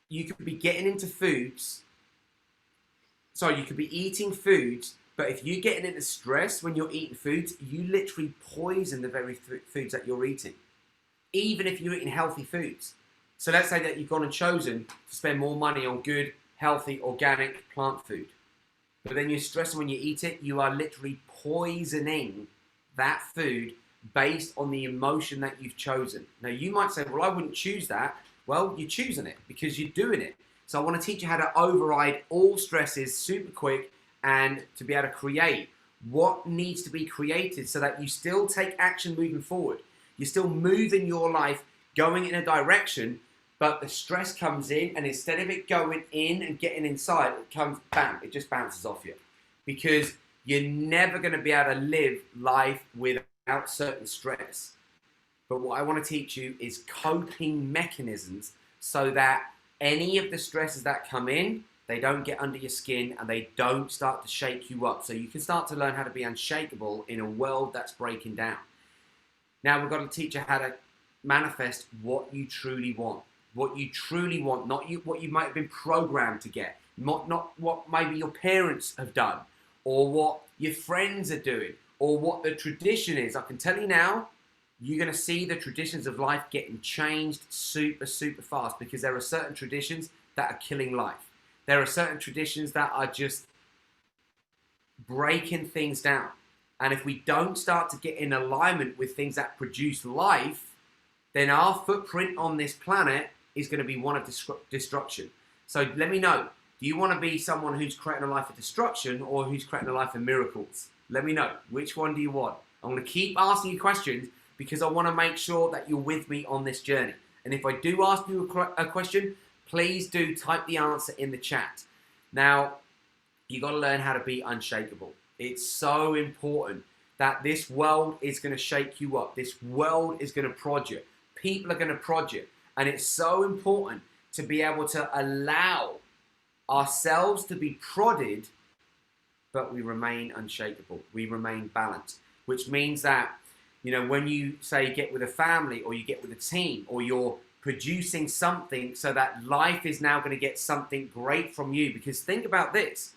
you could be getting into foods. Sorry, you could be eating foods, but if you're getting into stress when you're eating foods, you literally poison the very foods that you're eating, even if you're eating healthy foods. So let's say that you've gone and chosen to spend more money on good, healthy, organic plant food. But then you're stressing when you eat it, you are literally poisoning that food based on the emotion that you've chosen. Now you might say, well, I wouldn't choose that. Well, you're choosing it because you're doing it. So I want to teach you how to override all stresses super quick and to be able to create what needs to be created so that you still take action moving forward. You're still moving your life, going in a direction, but the stress comes in, and instead of it going in and getting inside, it comes, bam, it just bounces off you. Because you're never going to be able to live life without certain stress. But what I want to teach you is coping mechanisms so that any of the stresses that come in, they don't get under your skin and they don't start to shake you up. So you can start to learn how to be unshakable in a world that's breaking down. Now we've got to teach you how to manifest what you truly want. What you truly want, not what you might have been programmed to get, not what maybe your parents have done, or what your friends are doing, or what the tradition is. I can tell you now, you're going to see the traditions of life getting changed super, super fast because there are certain traditions that are killing life. There are certain traditions that are just breaking things down. And if we don't start to get in alignment with things that produce life, then our footprint on this planet is going to be one of destruction. So let me know, do you want to be someone who's creating a life of destruction or who's creating a life of miracles? Let me know. Which one do you want? I'm going to keep asking you questions because I want to make sure that you're with me on this journey. And if I do ask you a question, please do type the answer in the chat. Now, you got to learn how to be unshakable. It's so important that this world is going to shake you up. This world is going to prod you. People are going to prod you. And it's so important to be able to allow ourselves to be prodded, but we remain unshakable. We remain balanced, which means that, you know, when you say get with a family or you get with a team or you're producing something so that life is now going to get something great from you. Because think about this.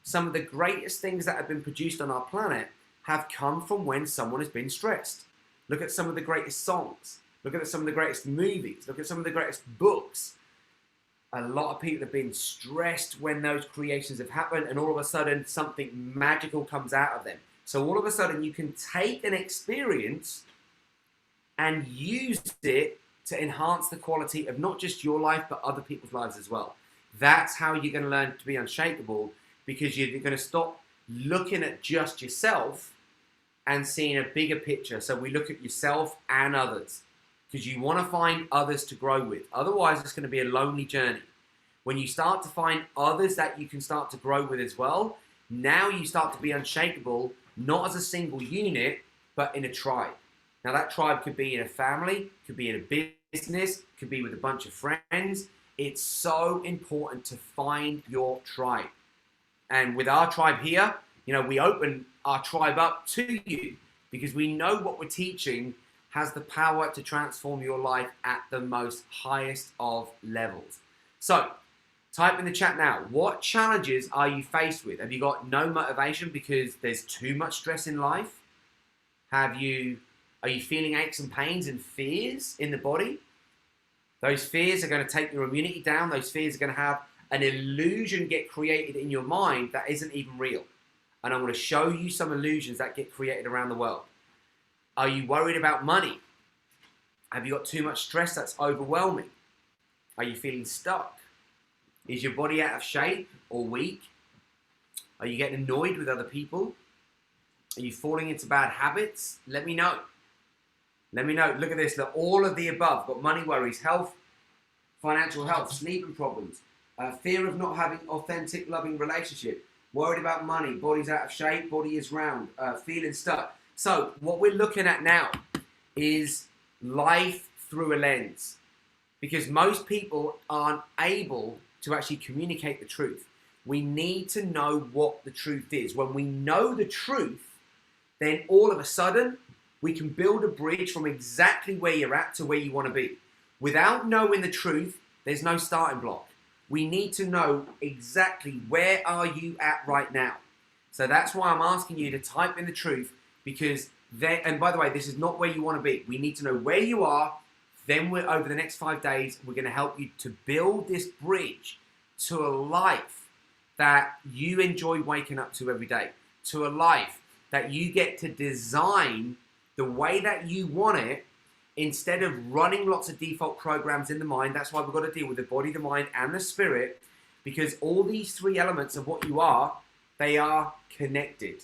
Some of the greatest things that have been produced on our planet have come from when someone has been stressed. Look at some of the greatest songs. Look at some of the greatest movies. Look at some of the greatest books. A lot of people have been stressed when those creations have happened, and all of a sudden something magical comes out of them. So all of a sudden you can take an experience and use it to enhance the quality of not just your life, but other people's lives as well. That's how you're going to learn to be unshakable, because you're going to stop looking at just yourself and seeing a bigger picture. So we look at yourself and others, because you want to find others to grow with. Otherwise, it's going to be a lonely journey. When you start to find others that you can start to grow with as well, now you start to be unshakable, not as a single unit, but in a tribe. Now that tribe could be in a family, could be in a business, could be with a bunch of friends. It's so important to find your tribe. And with our tribe here, you know, we open our tribe up to you because we know what we're teaching has the power to transform your life at the most highest of levels. So type in the chat now, what challenges are you faced with? Have you got no motivation because there's too much stress in life? Are you feeling aches and pains and fears in the body? Those fears are going to take your immunity down. Those fears are going to have an illusion get created in your mind that isn't even real. And I'm going to show you some illusions that get created around the world. Are you worried about money? Have you got too much stress that's overwhelming? Are you feeling stuck? Is your body out of shape or weak? Are you getting annoyed with other people? Are you falling into bad habits? Let me know. Let me know. Look at this. Look, all of the above. Got money worries, health, financial health, sleeping problems, fear of not having authentic, loving relationship, worried about money, body's out of shape, body is round, feeling stuck. So what we're looking at now is life through a lens, because most people aren't able to actually communicate the truth. We need to know what the truth is. When we know the truth, then all of a sudden, we can build a bridge from exactly where you're at to where you want to be. Without knowing the truth, there's no starting block. We need to know exactly where are you at right now. So that's why I'm asking you to type in the truth, because there, and by the way, this is not where you want to be. We need to know where you are. Then we're, over the next 5 days, we're going to help you to build this bridge to a life that you enjoy waking up to every day, to a life that you get to design the way that you want it, instead of running lots of default programs in the mind. That's why we've got to deal with the body, the mind, and the spirit, because all these three elements of what you are, they are connected.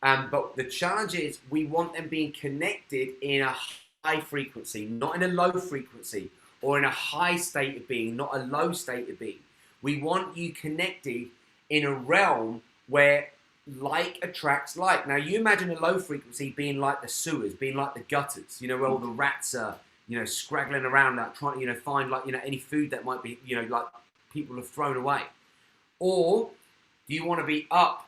But the challenge is we want them being connected in a high frequency, not in a low frequency, or in a high state of being, not a low state of being. We want you connected in a realm where like attracts like. Now you imagine a low frequency being like the sewers, being like the gutters, you know, where all the rats are, you know, scraggling around, like trying to, you know, find like, you know, any food that might be, you know, like people have thrown away. Or do you want to be up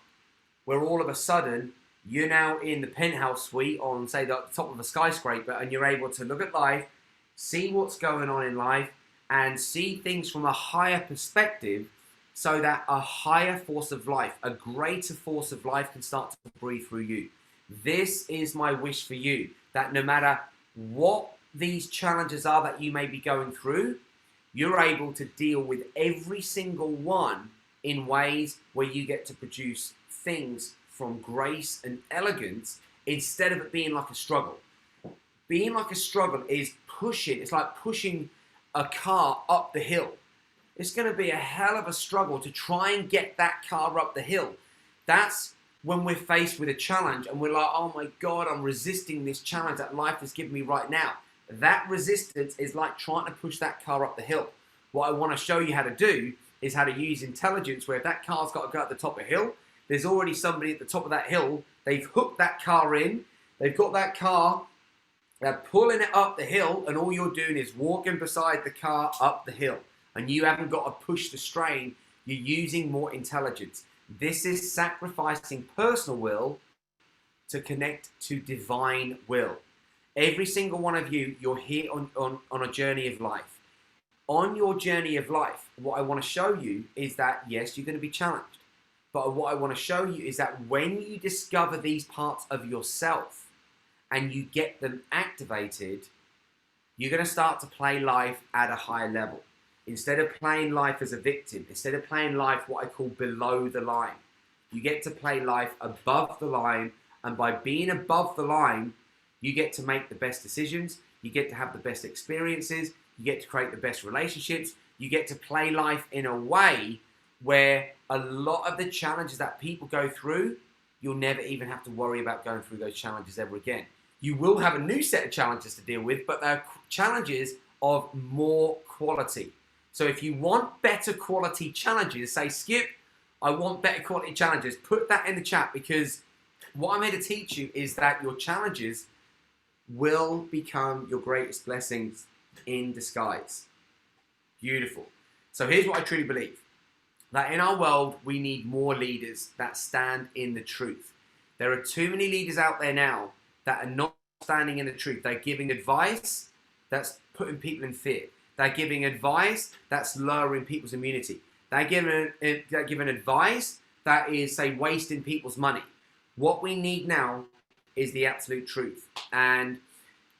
where all of a sudden you're now in the penthouse suite on, say, the top of a skyscraper, and you're able to look at life, see what's going on in life, and see things from a higher perspective, so that a higher force of life, a greater force of life can start to breathe through you. This is my wish for you, that no matter what these challenges are that you may be going through, you're able to deal with every single one in ways where you get to produce things from grace and elegance, instead of it being like a struggle. Being like a struggle is pushing, it's like pushing a car up the hill. It's going to be a hell of a struggle to try and get that car up the hill. That's when we're faced with a challenge and we're like, oh my God, I'm resisting this challenge that life has given me right now. That resistance is like trying to push that car up the hill. What I want to show you how to do is how to use intelligence, where if that car's got to go at the top of a hill, there's already somebody at the top of that hill. They've hooked that car in. They've got that car. They're pulling it up the hill, and all you're doing is walking beside the car up the hill. And you haven't got to push the strain. You're using more intelligence. This is sacrificing personal will to connect to divine will. Every single one of you, you're here on a journey of life. On your journey of life, what I want to show you is that, yes, you're going to be challenged. But what I want to show you is that when you discover these parts of yourself and you get them activated, you're going to start to play life at a higher level. Instead of playing life as a victim, instead of playing life what I call below the line, you get to play life above the line. And by being above the line, you get to make the best decisions, you get to have the best experiences, you get to create the best relationships, you get to play life in a way where a lot of the challenges that people go through, you'll never even have to worry about going through those challenges ever again. You will have a new set of challenges to deal with, but they're challenges of more quality. So if you want better quality challenges, say, Skip, I want better quality challenges, put that in the chat, because what I'm here to teach you is that your challenges will become your greatest blessings in disguise. Beautiful. So here's what I truly believe. That in our world, we need more leaders that stand in the truth. There are too many leaders out there now that are not standing in the truth. They're giving advice that's putting people in fear. They're giving advice that's lowering people's immunity. They're giving advice that is, say, wasting people's money. What we need now is the absolute truth. And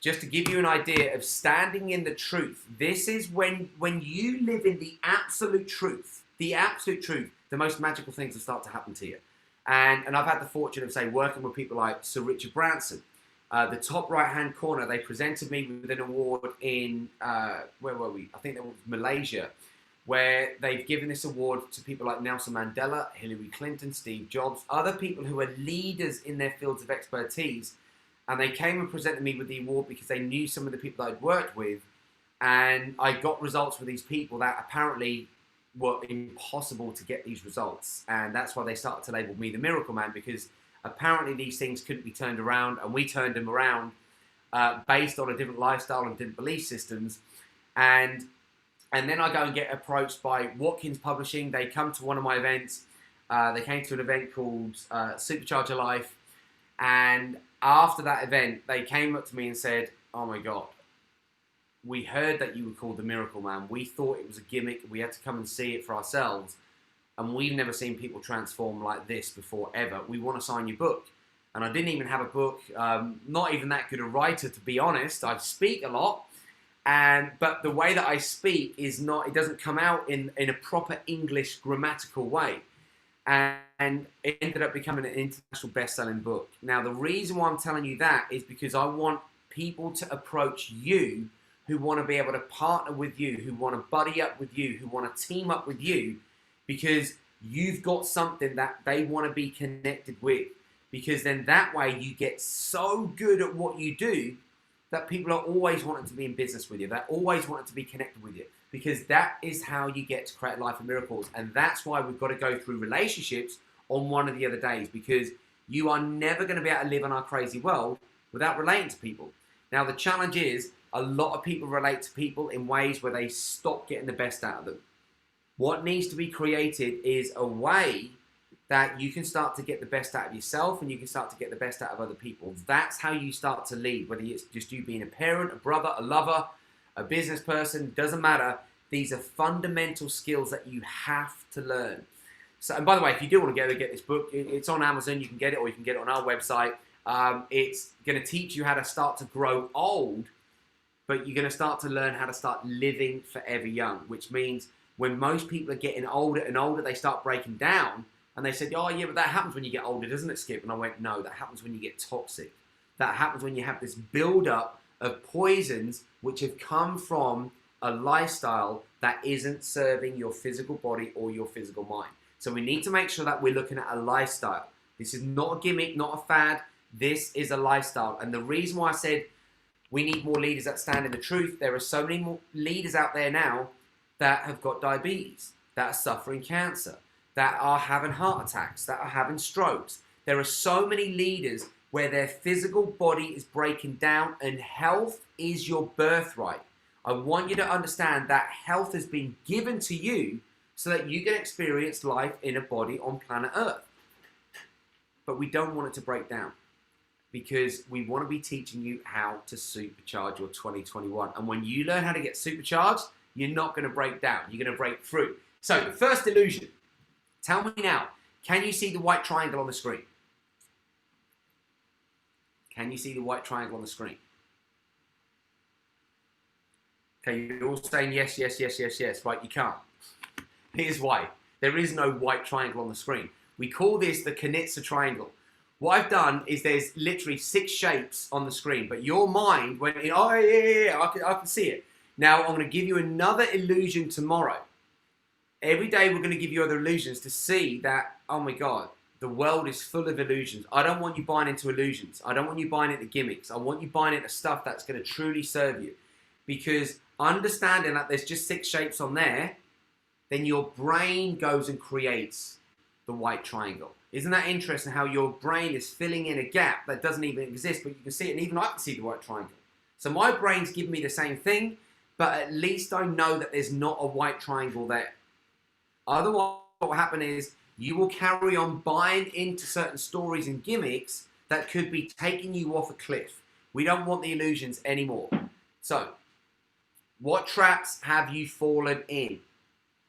just to give you an idea of standing in the truth, this is when you live in the absolute truth, the most magical things will start to happen to you. And I've had the fortune of, say, working with people like Sir Richard Branson. The top right-hand corner, they presented me with an award in, where were we? I think that was Malaysia, where they've given this award to people like Nelson Mandela, Hillary Clinton, Steve Jobs, other people who are leaders in their fields of expertise. And they came and presented me with the award because they knew some of the people that I'd worked with. And I got results with these people that apparently were impossible to get these results. And that's why they started to label me the Miracle Man, because apparently these things couldn't be turned around, and we turned them around based on a different lifestyle and different belief systems. And And then I go and get approached by Watkins Publishing. They come to one of my events. They came to an event called Supercharge Your Life. And after that event, they came up to me and said, oh my God, we heard that you were called the Miracle Man. We thought it was a gimmick. We had to come and see it for ourselves. And we've never seen people transform like this before, ever. We want to sign your book. And I didn't even have a book. Not even that good a writer, to be honest. I speak a lot. But the way that I speak is not, it doesn't come out in a proper English grammatical way. And it ended up becoming an international best-selling book. Now, the reason why I'm telling you that is because I want people to approach you who want to be able to partner with you, who want to buddy up with you, who want to team up with you, because you've got something that they want to be connected with. Because then that way you get so good at what you do that people are always wanting to be in business with you. They're always wanting to be connected with you. Because that is how you get to create life of miracles. And that's why we've got to go through relationships on one of the other days. Because you are never going to be able to live in our crazy world without relating to people. Now, the challenge is a lot of people relate to people in ways where they stop getting the best out of them. What needs to be created is a way that you can start to get the best out of yourself and you can start to get the best out of other people. That's how you start to lead, whether it's just you being a parent, a brother, a lover, a business person, doesn't matter. These are fundamental skills that you have to learn. So, and by the way, if you do want to get this book, it's on Amazon. You can get it, or you can get it on our website. It's going to teach you how to start to grow old, but you're going to start to learn how to start living forever young, which means when most people are getting older and older, they start breaking down. And they said, oh yeah, but that happens when you get older, doesn't it, Skip? And I went, no, that happens when you get toxic. That happens when you have this build-up of poisons which have come from a lifestyle that isn't serving your physical body or your physical mind. So we need to make sure that we're looking at a lifestyle. This is not a gimmick, not a fad. This is a lifestyle. And the reason why I said we need more leaders that stand in the truth, there are so many more leaders out there now that have got diabetes, that are suffering cancer, that are having heart attacks, that are having strokes. There are so many leaders where their physical body is breaking down, and health is your birthright. I want you to understand that health has been given to you so that you can experience life in a body on planet Earth. But we don't want it to break down, because we want to be teaching you how to supercharge your 2021. And when you learn how to get supercharged, you're not going to break down. You're going to break through. So the first illusion. Tell me now, can you see the white triangle on the screen? Can you see the white triangle on the screen? Okay, you're all saying yes, yes, yes, yes, yes. Right, you can't. Here's why. There is no white triangle on the screen. We call this the Knitzer triangle. What I've done is there's literally 6 shapes on the screen, but your mind went, oh yeah, I can see it. Now I'm going to give you another illusion tomorrow. Every day we're going to give you other illusions to see that, oh my God, the world is full of illusions. I don't want you buying into illusions. I don't want you buying into gimmicks. I want you buying into stuff that's going to truly serve you. Because understanding that there's just 6 shapes on there, then your brain goes and creates the white triangle. Isn't that interesting how your brain is filling in a gap that doesn't even exist, but you can see it, and even I can see the white triangle. So my brain's giving me the same thing, but at least I know that there's not a white triangle there. Otherwise, what will happen is you will carry on buying into certain stories and gimmicks that could be taking you off a cliff. We don't want the illusions anymore. So, what traps have you fallen in?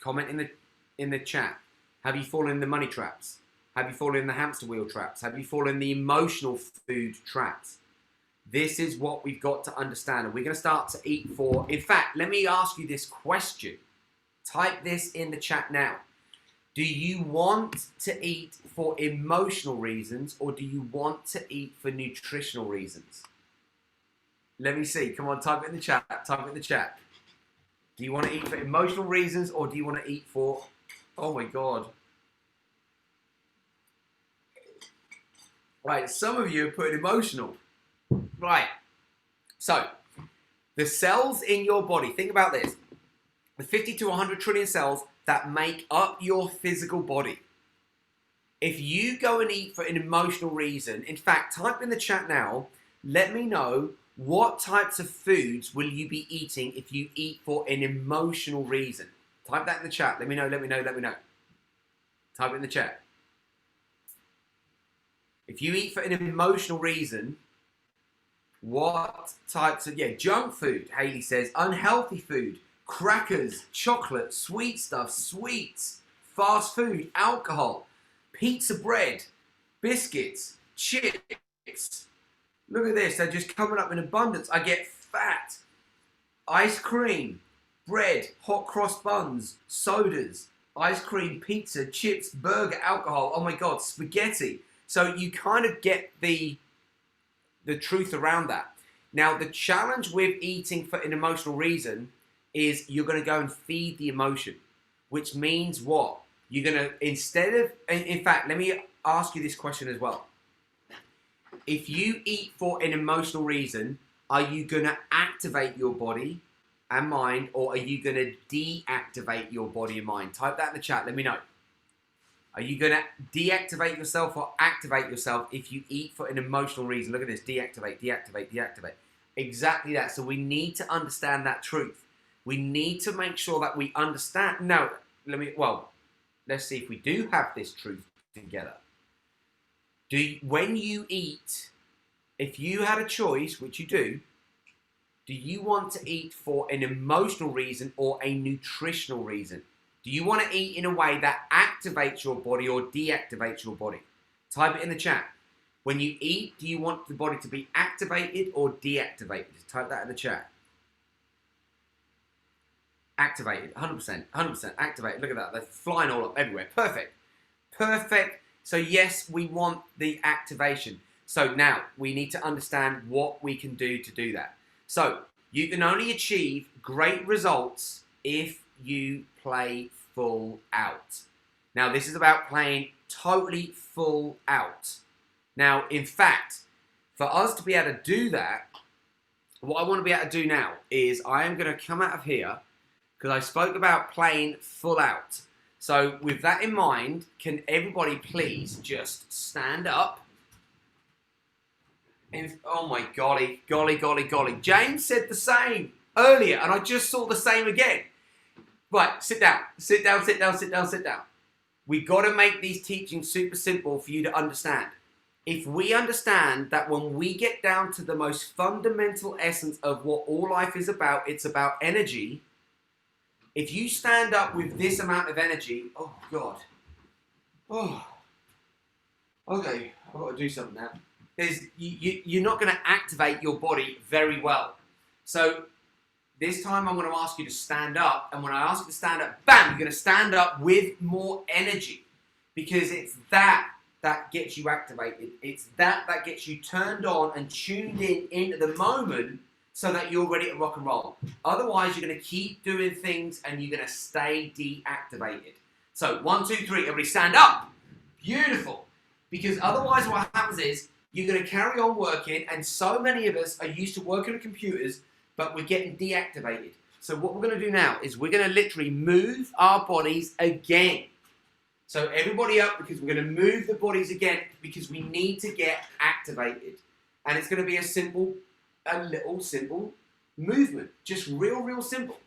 Comment in the chat. Have you fallen in the money traps? Have you fallen in the hamster wheel traps? Have you fallen in the emotional food traps? This is what we've got to understand. And we're going to start to eat for... In fact, let me ask you this question. Type this in the chat now. Do you want to eat for emotional reasons, or do you want to eat for nutritional reasons? Let me see. Come on, type it in the chat. Type it in the chat. Do you want to eat for emotional reasons, or do you want to eat for... Oh my God. Right, some of you have put emotional. Right. So, the cells in your body, think about this. The 50 to 100 trillion cells that make up your physical body. If you go and eat for an emotional reason, in fact, type in the chat now, let me know What types of foods will you be eating if you eat for an emotional reason? Type that in the chat. Let me know. Type it in the chat. If you eat for an emotional reason, what types of, junk food, Haley says, unhealthy food, crackers, chocolate, sweet stuff, sweets, fast food, alcohol, pizza bread, biscuits, chips. Look at this, they're just coming up in abundance. I get fat, ice cream, bread, hot cross buns, sodas, ice cream, pizza, chips, burger, alcohol, oh my God, spaghetti. So you kind of get the truth around that. Now, the challenge with eating for an emotional reason is you're going to go and feed the emotion, which means what? You're going to, instead of, in fact, let me ask you this question as well. If you eat for an emotional reason, are you going to activate your body and mind, or are you going to deactivate your body and mind? Type that in the chat. Let me know. Are you going to deactivate yourself or activate yourself if you eat for an emotional reason? Look at this. Deactivate, deactivate, deactivate. Exactly that. So we need to understand that truth. We need to make sure that we understand. No, let's see if we do have this truth together. When you eat, if you had a choice, which you do you want to eat for an emotional reason or a nutritional reason? Do you want to eat in a way that activates your body or deactivates your body? Type it in the chat. When you eat, do you want the body to be activated or deactivated? Type that in the chat. Activated, 100%, 100% activated. Look at that, they're flying all up everywhere. Perfect, perfect. So yes, we want the activation. So now we need to understand what we can do to do that. So you can only achieve great results if you play full out. Now this is about playing totally full out. Now in fact, for us to be able to do that, what I want to be able to do now is I am going to come out of here because I spoke about playing full out. So with that in mind, can everybody please just stand up? And, oh my golly. James said the same earlier and I just saw the same again. Right, sit down. We got to make these teachings super simple for you to understand. If we understand that when we get down to the most fundamental essence of what all life is about, it's about energy. If you stand up with this amount of energy, oh God. Oh, okay, I've got to do something now. You're not going to activate your body very well. So this time I'm going to ask you to stand up, and when I ask you to stand up, bam, you're going to stand up with more energy, because it's that gets you activated. It's that gets you turned on and tuned into the moment so that you're ready to rock and roll. Otherwise, you're going to keep doing things and you're going to stay deactivated. So 1, 2, 3, everybody stand up. Beautiful. Because otherwise what happens is you're going to carry on working, and so many of us are used to working with computers, but we're getting deactivated. So what we're going to do now is we're going to literally move our bodies again. So everybody up, because we're going to move the bodies again because we need to get activated. And it's going to be a little simple movement. Just real simple.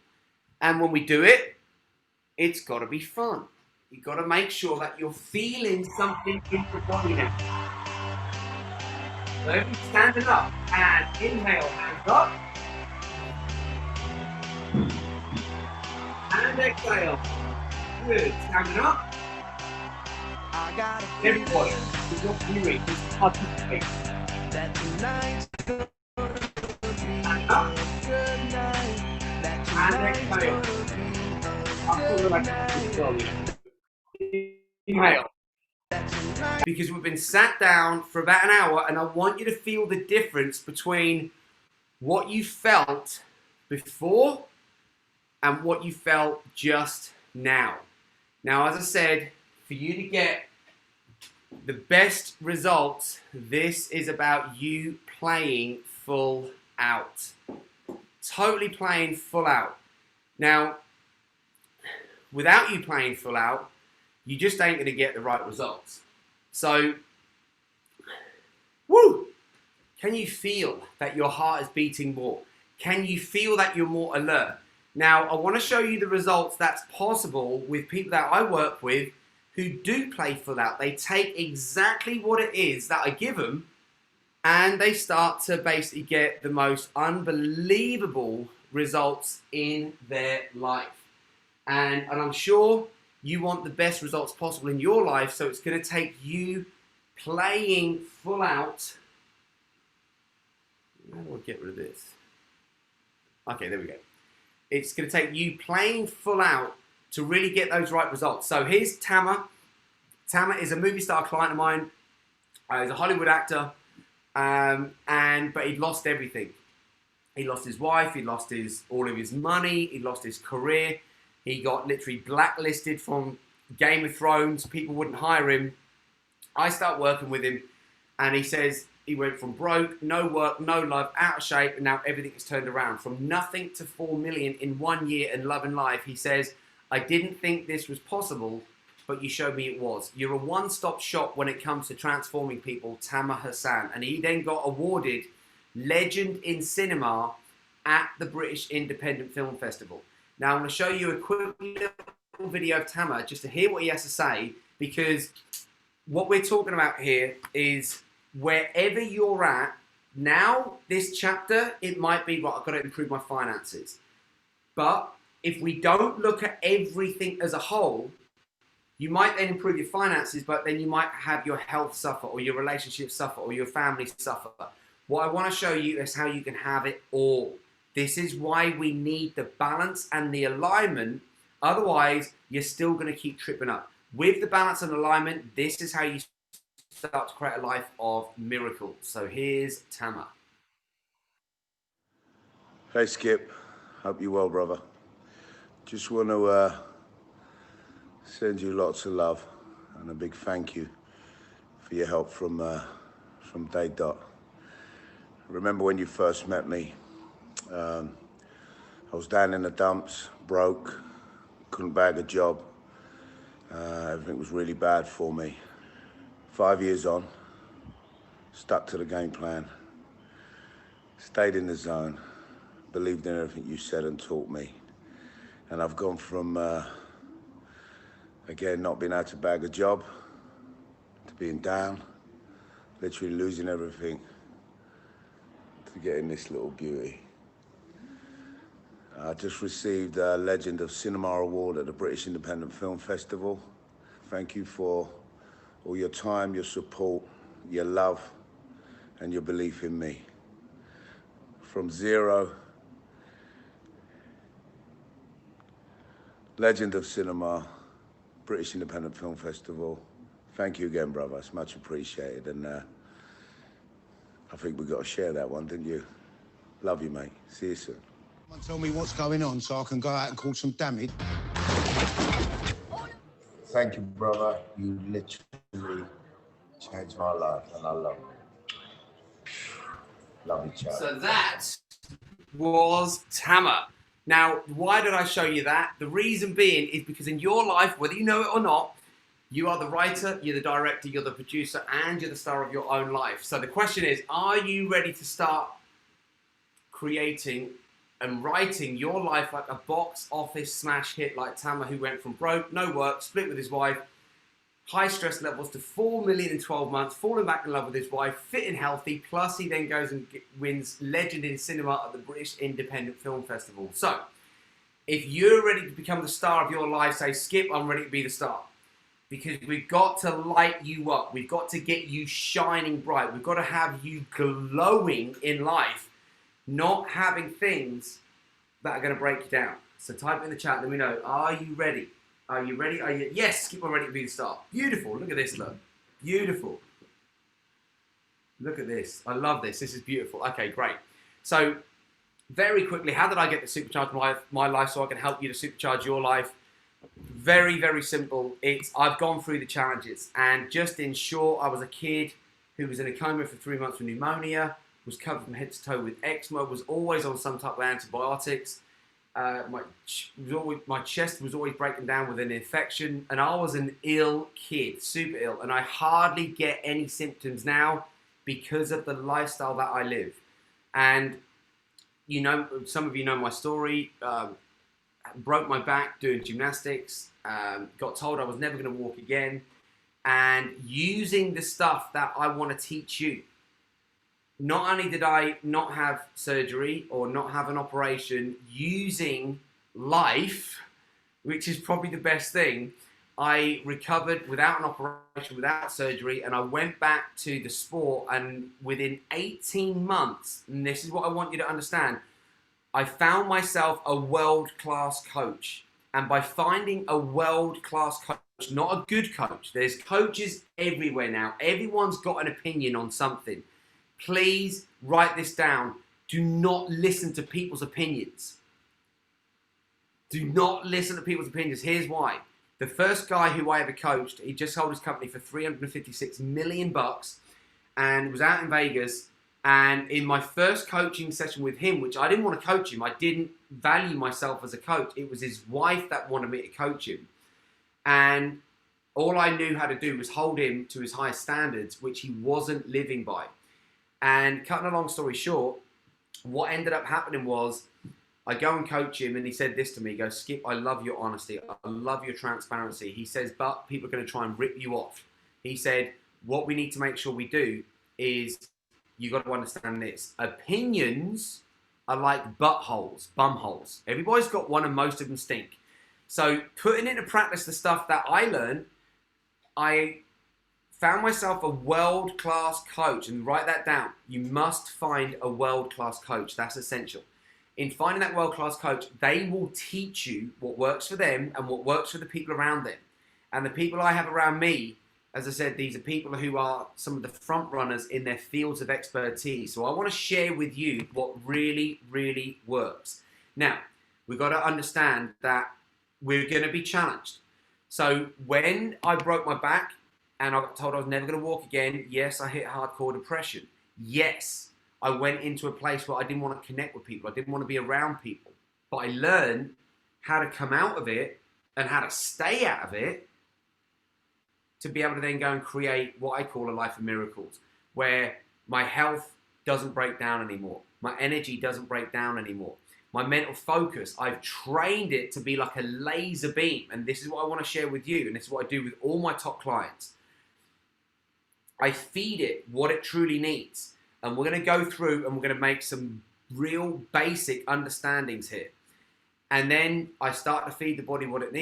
And when we do it, it's got to be fun. You've got to make sure that you're feeling something in your body now. So everybody standing up and inhale, hands up. And exhale. Good. Standing up. Everybody, who's not hearing, is participating. Stand up. And exhale. I feel like it's slowly. Inhale. Because we've been sat down for about an hour, and I want you to feel the difference between what you felt before and what you felt just now. Now, as I said, for you to get the best results, this is about you playing full out. Totally playing full out. Now, without you playing full out, you just ain't going to get the right results. So, woo! Can you feel that your heart is beating more? Can you feel that you're more alert? Now, I want to show you the results that's possible with people that I work with who do play full out. They take exactly what it is that I give them and they start to basically get the most unbelievable results in their life. And I'm sure you want the best results possible in your life, so it's going to take you playing full out. How do I get rid of this? Okay, there we go. It's going to take you playing full out to really get those right results. So here's Tama. Tama is a movie star client of mine. He's a Hollywood actor, but he'd lost everything. He lost his wife. He lost all of his money. He lost his career. He got literally blacklisted from Game of Thrones. People wouldn't hire him. I start working with him, and he says he went from broke, no work, no love, out of shape, and now everything is turned around. From nothing to 4 million in 1 year in love and life. He says, I didn't think this was possible, but you showed me it was. You're a one-stop shop when it comes to transforming people, Tama Hassan. And he then got awarded Legend in Cinema at the British Independent Film Festival. Now, I'm going to show you a quick little video of Tama just to hear what he has to say, because what we're talking about here is wherever you're at, now, this chapter, it might be, right, I've got to improve my finances. But if we don't look at everything as a whole, you might then improve your finances, but then you might have your health suffer, or your relationship suffer, or your family suffer. What I want to show you is how you can have it all. This is why we need the balance and the alignment. Otherwise, you're still going to keep tripping up. With the balance and alignment, this is how you start to create a life of miracles. So here's Tama. Hey Skip, hope you're well, brother. Just want to send you lots of love and a big thank you for your help from day dot. Remember when you first met me? I was down in the dumps, broke, couldn't bag a job. Everything was really bad for me. 5 years on, stuck to the game plan, stayed in the zone, believed in everything you said and taught me. And I've gone from, again, not being able to bag a job, to being down, literally losing everything, to getting this little beauty. I just received a Legend of Cinema Award at the British Independent Film Festival. Thank you for all your time, your support, your love, and your belief in me. From zero, Legend of Cinema, British Independent Film Festival. Thank you again, brother. It's much appreciated. And I think we got to share that one, didn't you? Love you, mate. See you soon. Tell me what's going on so I can go out and cause some damage. Thank you, brother. You literally changed my life, and I love you. Love you, child. So that was Tama. Now, why did I show you that? The reason being is because in your life, whether you know it or not, you are the writer, you're the director, you're the producer, and you're the star of your own life. So the question is, are you ready to start creating and writing your life like a box office smash hit like Tama, who went from broke, no work, split with his wife, high stress levels to 4 million in 12 months, falling back in love with his wife, fit and healthy, plus he then goes and wins Legend in Cinema at the British Independent Film Festival. So, if you're ready to become the star of your life, say, Skip, I'm ready to be the star. Because we've got to light you up. We've got to get you shining bright. We've got to have you glowing in life, not having things that are going to break you down. So type in the chat, let me know, are you ready? Are you ready? Are you? Yes, Skip, I'm ready to be the star. Beautiful. Look at this, look. Beautiful. Look at this. I love this. This is beautiful. Okay, great. So, very quickly, how did I get to supercharge my life so I can help you to supercharge your life? Very, very simple. I've gone through the challenges. And just in short, I was a kid who was in a coma for 3 months with pneumonia, was covered from head to toe with eczema, was always on some type of antibiotics. My chest was always breaking down with an infection, and I was an ill kid, super ill, and I hardly get any symptoms now. because of the lifestyle that I live. And you know, some of you know my story. Broke my back doing gymnastics. Got told I was never going to walk again. And using the stuff that I want to teach you. Not only did I not have surgery or not have an operation, using life, which is probably the best thing, I recovered without an operation, without surgery, and I went back to the sport, and within 18 months, and this is what I want you to understand, I found myself a world-class coach. And by finding a world-class coach, not a good coach, there's coaches everywhere now. Everyone's got an opinion on something. Please write this down. Do not listen to people's opinions. Do not listen to people's opinions. Here's why. The first guy who I ever coached, he just sold his company for $356 million and was out in Vegas. And in my first coaching session with him, which I didn't want to coach him, I didn't value myself as a coach. It was his wife that wanted me to coach him. And all I knew how to do was hold him to his highest standards, which he wasn't living by. And cutting a long story short, what ended up happening was I go and coach him, and he said this to me. He goes, Skip, I love your honesty. I love your transparency. He says, but people are going to try and rip you off. He said, what we need to make sure we do is you got to understand this. Opinions are like buttholes, bumholes. Everybody's got one and most of them stink. So putting into practice the stuff that I learned, I found myself a world-class coach. And write that down. You must find a world-class coach. That's essential. In finding that world-class coach, they will teach you what works for them and what works for the people around them. And the people I have around me, as I said, these are people who are some of the front runners in their fields of expertise. So I want to share with you what really, really works. Now, we've got to understand that we're going to be challenged. So when I broke my back and I got told I was never going to walk again, yes, I hit hardcore depression. Yes, I went into a place where I didn't want to connect with people. I didn't want to be around people. But I learned how to come out of it and how to stay out of it to be able to then go and create what I call a life of miracles, where my health doesn't break down anymore. My energy doesn't break down anymore. My mental focus, I've trained it to be like a laser beam. And this is what I want to share with you. And this is what I do with all my top clients. I feed it what it truly needs. And we're going to go through and we're going to make some real basic understandings here. And then I start to feed the body what it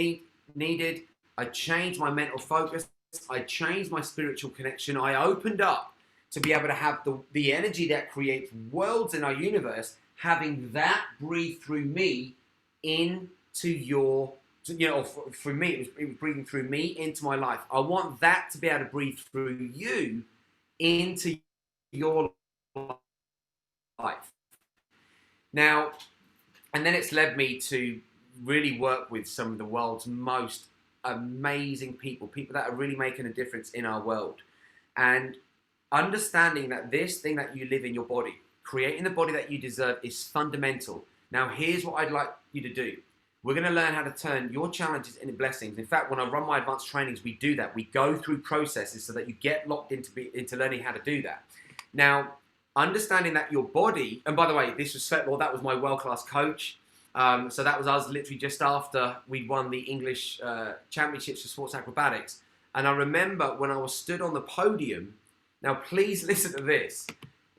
needed. I changed my mental focus. I changed my spiritual connection. I opened up to be able to have the energy that creates worlds in our universe, having that breathe through me into your, for me, it was breathing through me into my life. I want that to be able to breathe through you into your life. Now, and then it's led me to really work with some of the world's most amazing people that are really making a difference in our world. And understanding that this thing that you live in your body, creating the body that you deserve, is fundamental. Now, here's what I'd like you to do. We're going to learn how to turn your challenges into blessings. In fact, when I run my advanced trainings, we do that. We go through processes so that you get locked into learning how to do that. Now, understanding that your body, and by the way, this was Svetlaw, that was my world-class coach. So that was us literally just after we won the English championships for sports acrobatics. And I remember when I was stood on the podium, now please listen to this,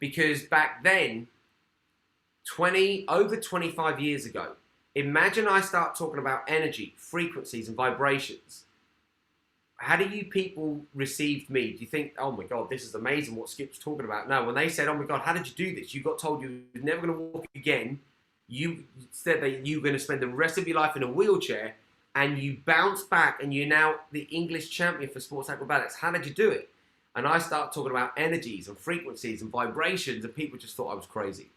because back then, over 25 years ago, imagine I start talking about energy, frequencies, and vibrations. How do you people receive me? Do you think, oh my God, this is amazing what Skip's talking about? No, when they said, oh my God, how did you do this? You got told you were never going to walk again. You said that you were going to spend the rest of your life in a wheelchair, and you bounced back and you're now the English champion for sports acrobatics. How did you do it? And I start talking about energies and frequencies and vibrations, and people just thought I was crazy.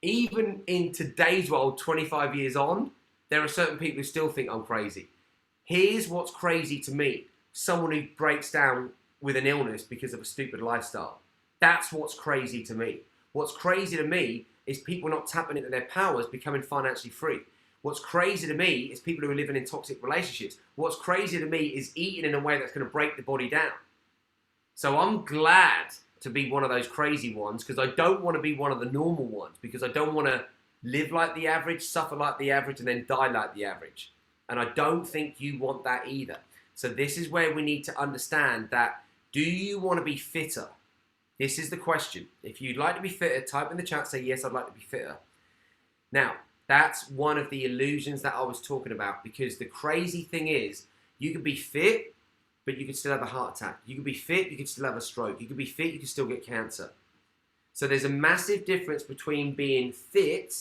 Even in today's world, 25 years on, there are certain people who still think I'm crazy. Here's what's crazy to me. Someone who breaks down with an illness because of a stupid lifestyle. That's what's crazy to me. What's crazy to me is people not tapping into their powers, becoming financially free. What's crazy to me is people who are living in toxic relationships. What's crazy to me is eating in a way that's going to break the body down. So I'm glad to be one of those crazy ones, because I don't want to be one of the normal ones, because I don't want to live like the average, suffer like the average, and then die like the average. And I don't think you want that either. So this is where we need to understand that, do you want to be fitter? This is the question. If you'd like to be fitter, type in the chat, say, yes, I'd like to be fitter. Now, that's one of the illusions that I was talking about, because the crazy thing is, you could be fit, but you could still have a heart attack. You could be fit, you could still have a stroke. You could be fit, you could still get cancer. So there's a massive difference between being fit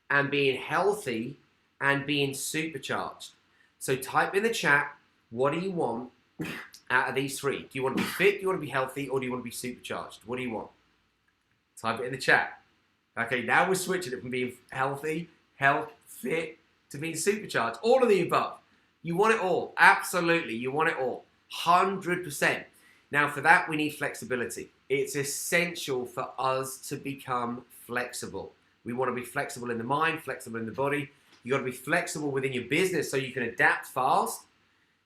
and being healthy and being supercharged. So type in the chat, what do you want out of these three? Do you want to be fit, do you want to be healthy, or do you want to be supercharged? What do you want? Type it in the chat. Okay, now we're switching it from being healthy, fit, to being supercharged. All of the above. You want it all. Absolutely, you want it all. 100%. Now, for that, we need flexibility. It's essential for us to become flexible. We want to be flexible in the mind, flexible in the body. You got to be flexible within your business so you can adapt fast.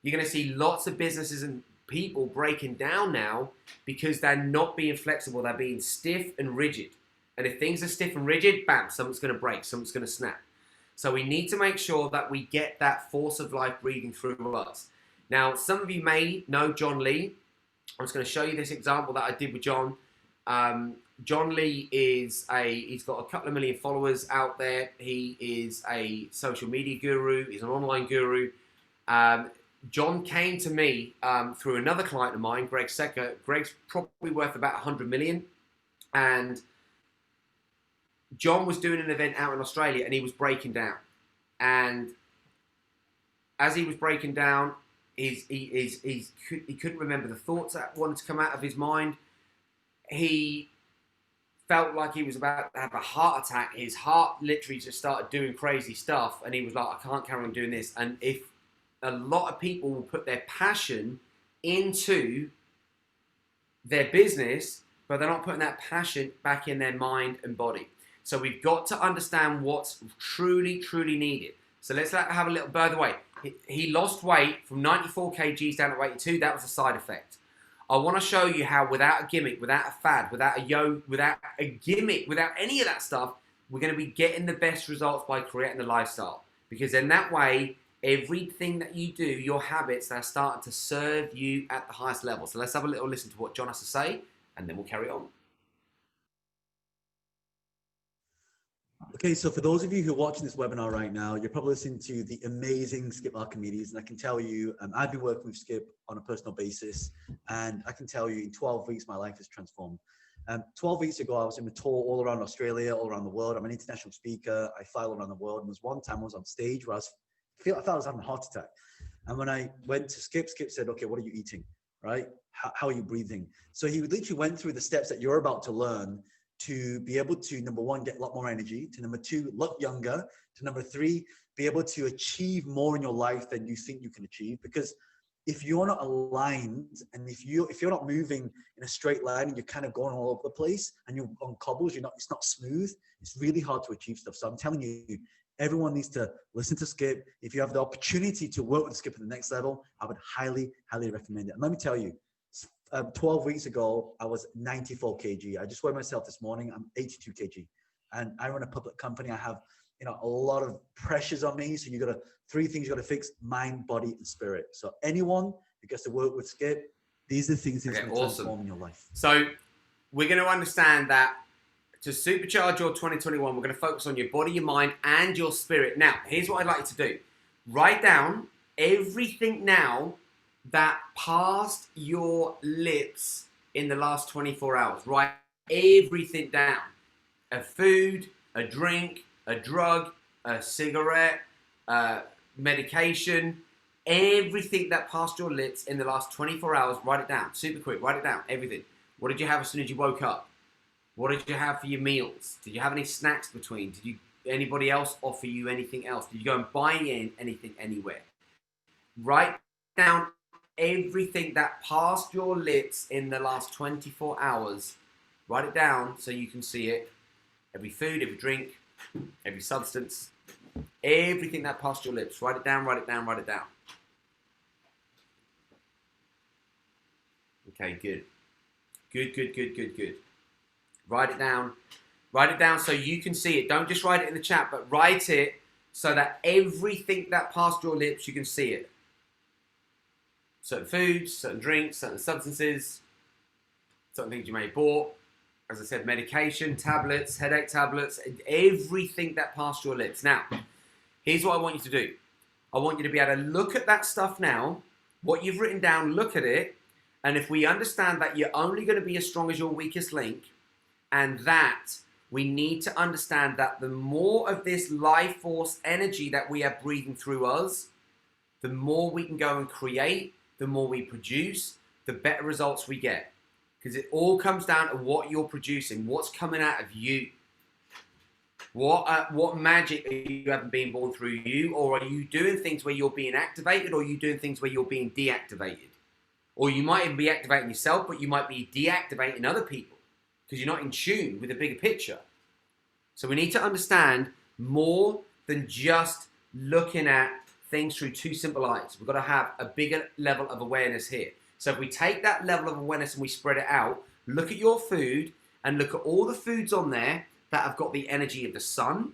You're going to see lots of businesses and people breaking down now because they're not being flexible. They're being stiff and rigid. And if things are stiff and rigid, bam, something's going to break, something's going to snap. So we need to make sure that we get that force of life breathing through us. Now, some of you may know John Lee. I'm just going to show you this example that I did with John. John Lee he's got a couple of million followers out there. He is a social media guru. He's an online guru. John came to me through another client of mine, Greg Secker. Greg's probably worth about 100 million. And John was doing an event out in Australia and he was breaking down. And as he was breaking down, he couldn't remember the thoughts that wanted to come out of his mind. He felt like he was about to have a heart attack. His heart literally just started doing crazy stuff. And he was like, I can't carry on doing this. And if a lot of people will put their passion into their business, but they're not putting that passion back in their mind and body. So we've got to understand what's truly, truly needed. So let's have a little, by the way, he lost weight from 94 kgs down to 82. That was a side effect. I want to show you how without a gimmick, without a fad, without a gimmick, without any of that stuff, we're going to be getting the best results by creating the lifestyle. Because in that way, everything that you do, your habits, they're starting to serve you at the highest level. So let's have a little listen to what John has to say, and then we'll carry on. Okay, so for those of you who are watching this webinar right now, you're probably listening to the amazing Skip Archimedes, and I can tell you, I've been working with Skip on a personal basis, and I can tell you in 12 weeks, my life has transformed. 12 weeks ago, I was in a tour all around Australia, all around the world. I'm an international speaker. I fly all around the world, and there was one time I was on stage where I thought I was having a heart attack. And when I went to Skip, Skip said, okay, what are you eating, right? How are you breathing? So he literally went through the steps that you're about to learn to be able to, number one, get a lot more energy, to number two, look younger, to number three, be able to achieve more in your life than you think you can achieve. Because if you're not aligned and if you're not moving in a straight line and you're kind of going all over the place and you're on cobbles, it's not smooth, it's really hard to achieve stuff. So I'm telling you, everyone needs to listen to Skip. If you have the opportunity to work with Skip at the next level, I would highly, highly recommend it. And let me tell you, 12 weeks ago, I was 94 kg. I just weighed myself this morning. I'm 82 kg. And I run a public company. I have, a lot of pressures on me. So three things you got to fix: mind, body, and spirit. So anyone who gets to work with Skip, these are the things that's going to transform in your life. So we're going to understand that to supercharge your 2021, we're going to focus on your body, your mind, and your spirit. Now, here's what I'd like you to do. Write down everything now that passed your lips in the last 24 hours. Write everything down. A food, a drink, a drug, a cigarette, medication, everything that passed your lips in the last 24 hours, write it down. Super quick, write it down, everything. What did you have as soon as you woke up? What did you have for your meals? Did you have any snacks between? Did anybody else offer you anything else? Did you go and buy in anything anywhere? Write down everything that passed your lips in the last 24 hours. Write it down so you can see it. Every food, every drink, every substance, everything that passed your lips. Write it down, write it down, write it down. Okay, good. Good, good, good, good, good. Write it down. Write it down so you can see it. Don't just write it in the chat, but write it so that everything that passed your lips, you can see it. Certain foods, certain drinks, certain substances, certain things you may have bought. As I said, medication, tablets, headache tablets, everything that passed your lips. Now, here's what I want you to do. I want you to be able to look at that stuff now, what you've written down, look at it, and if we understand that you're only going to be as strong as your weakest link, and that we need to understand that the more of this life force energy that we are breathing through us, the more we can go and create, the more we produce, the better results we get. Because it all comes down to what you're producing, what's coming out of you. What magic are you having been born through you? Or are you doing things where you're being activated, or are you doing things where you're being deactivated? Or you might even be activating yourself, but you might be deactivating other people because you're not in tune with the bigger picture. So we need to understand more than just looking at things through two simple eyes. We've got to have a bigger level of awareness here. So if we take that level of awareness and we spread it out, look at your food and look at all the foods on there that have got the energy of the sun.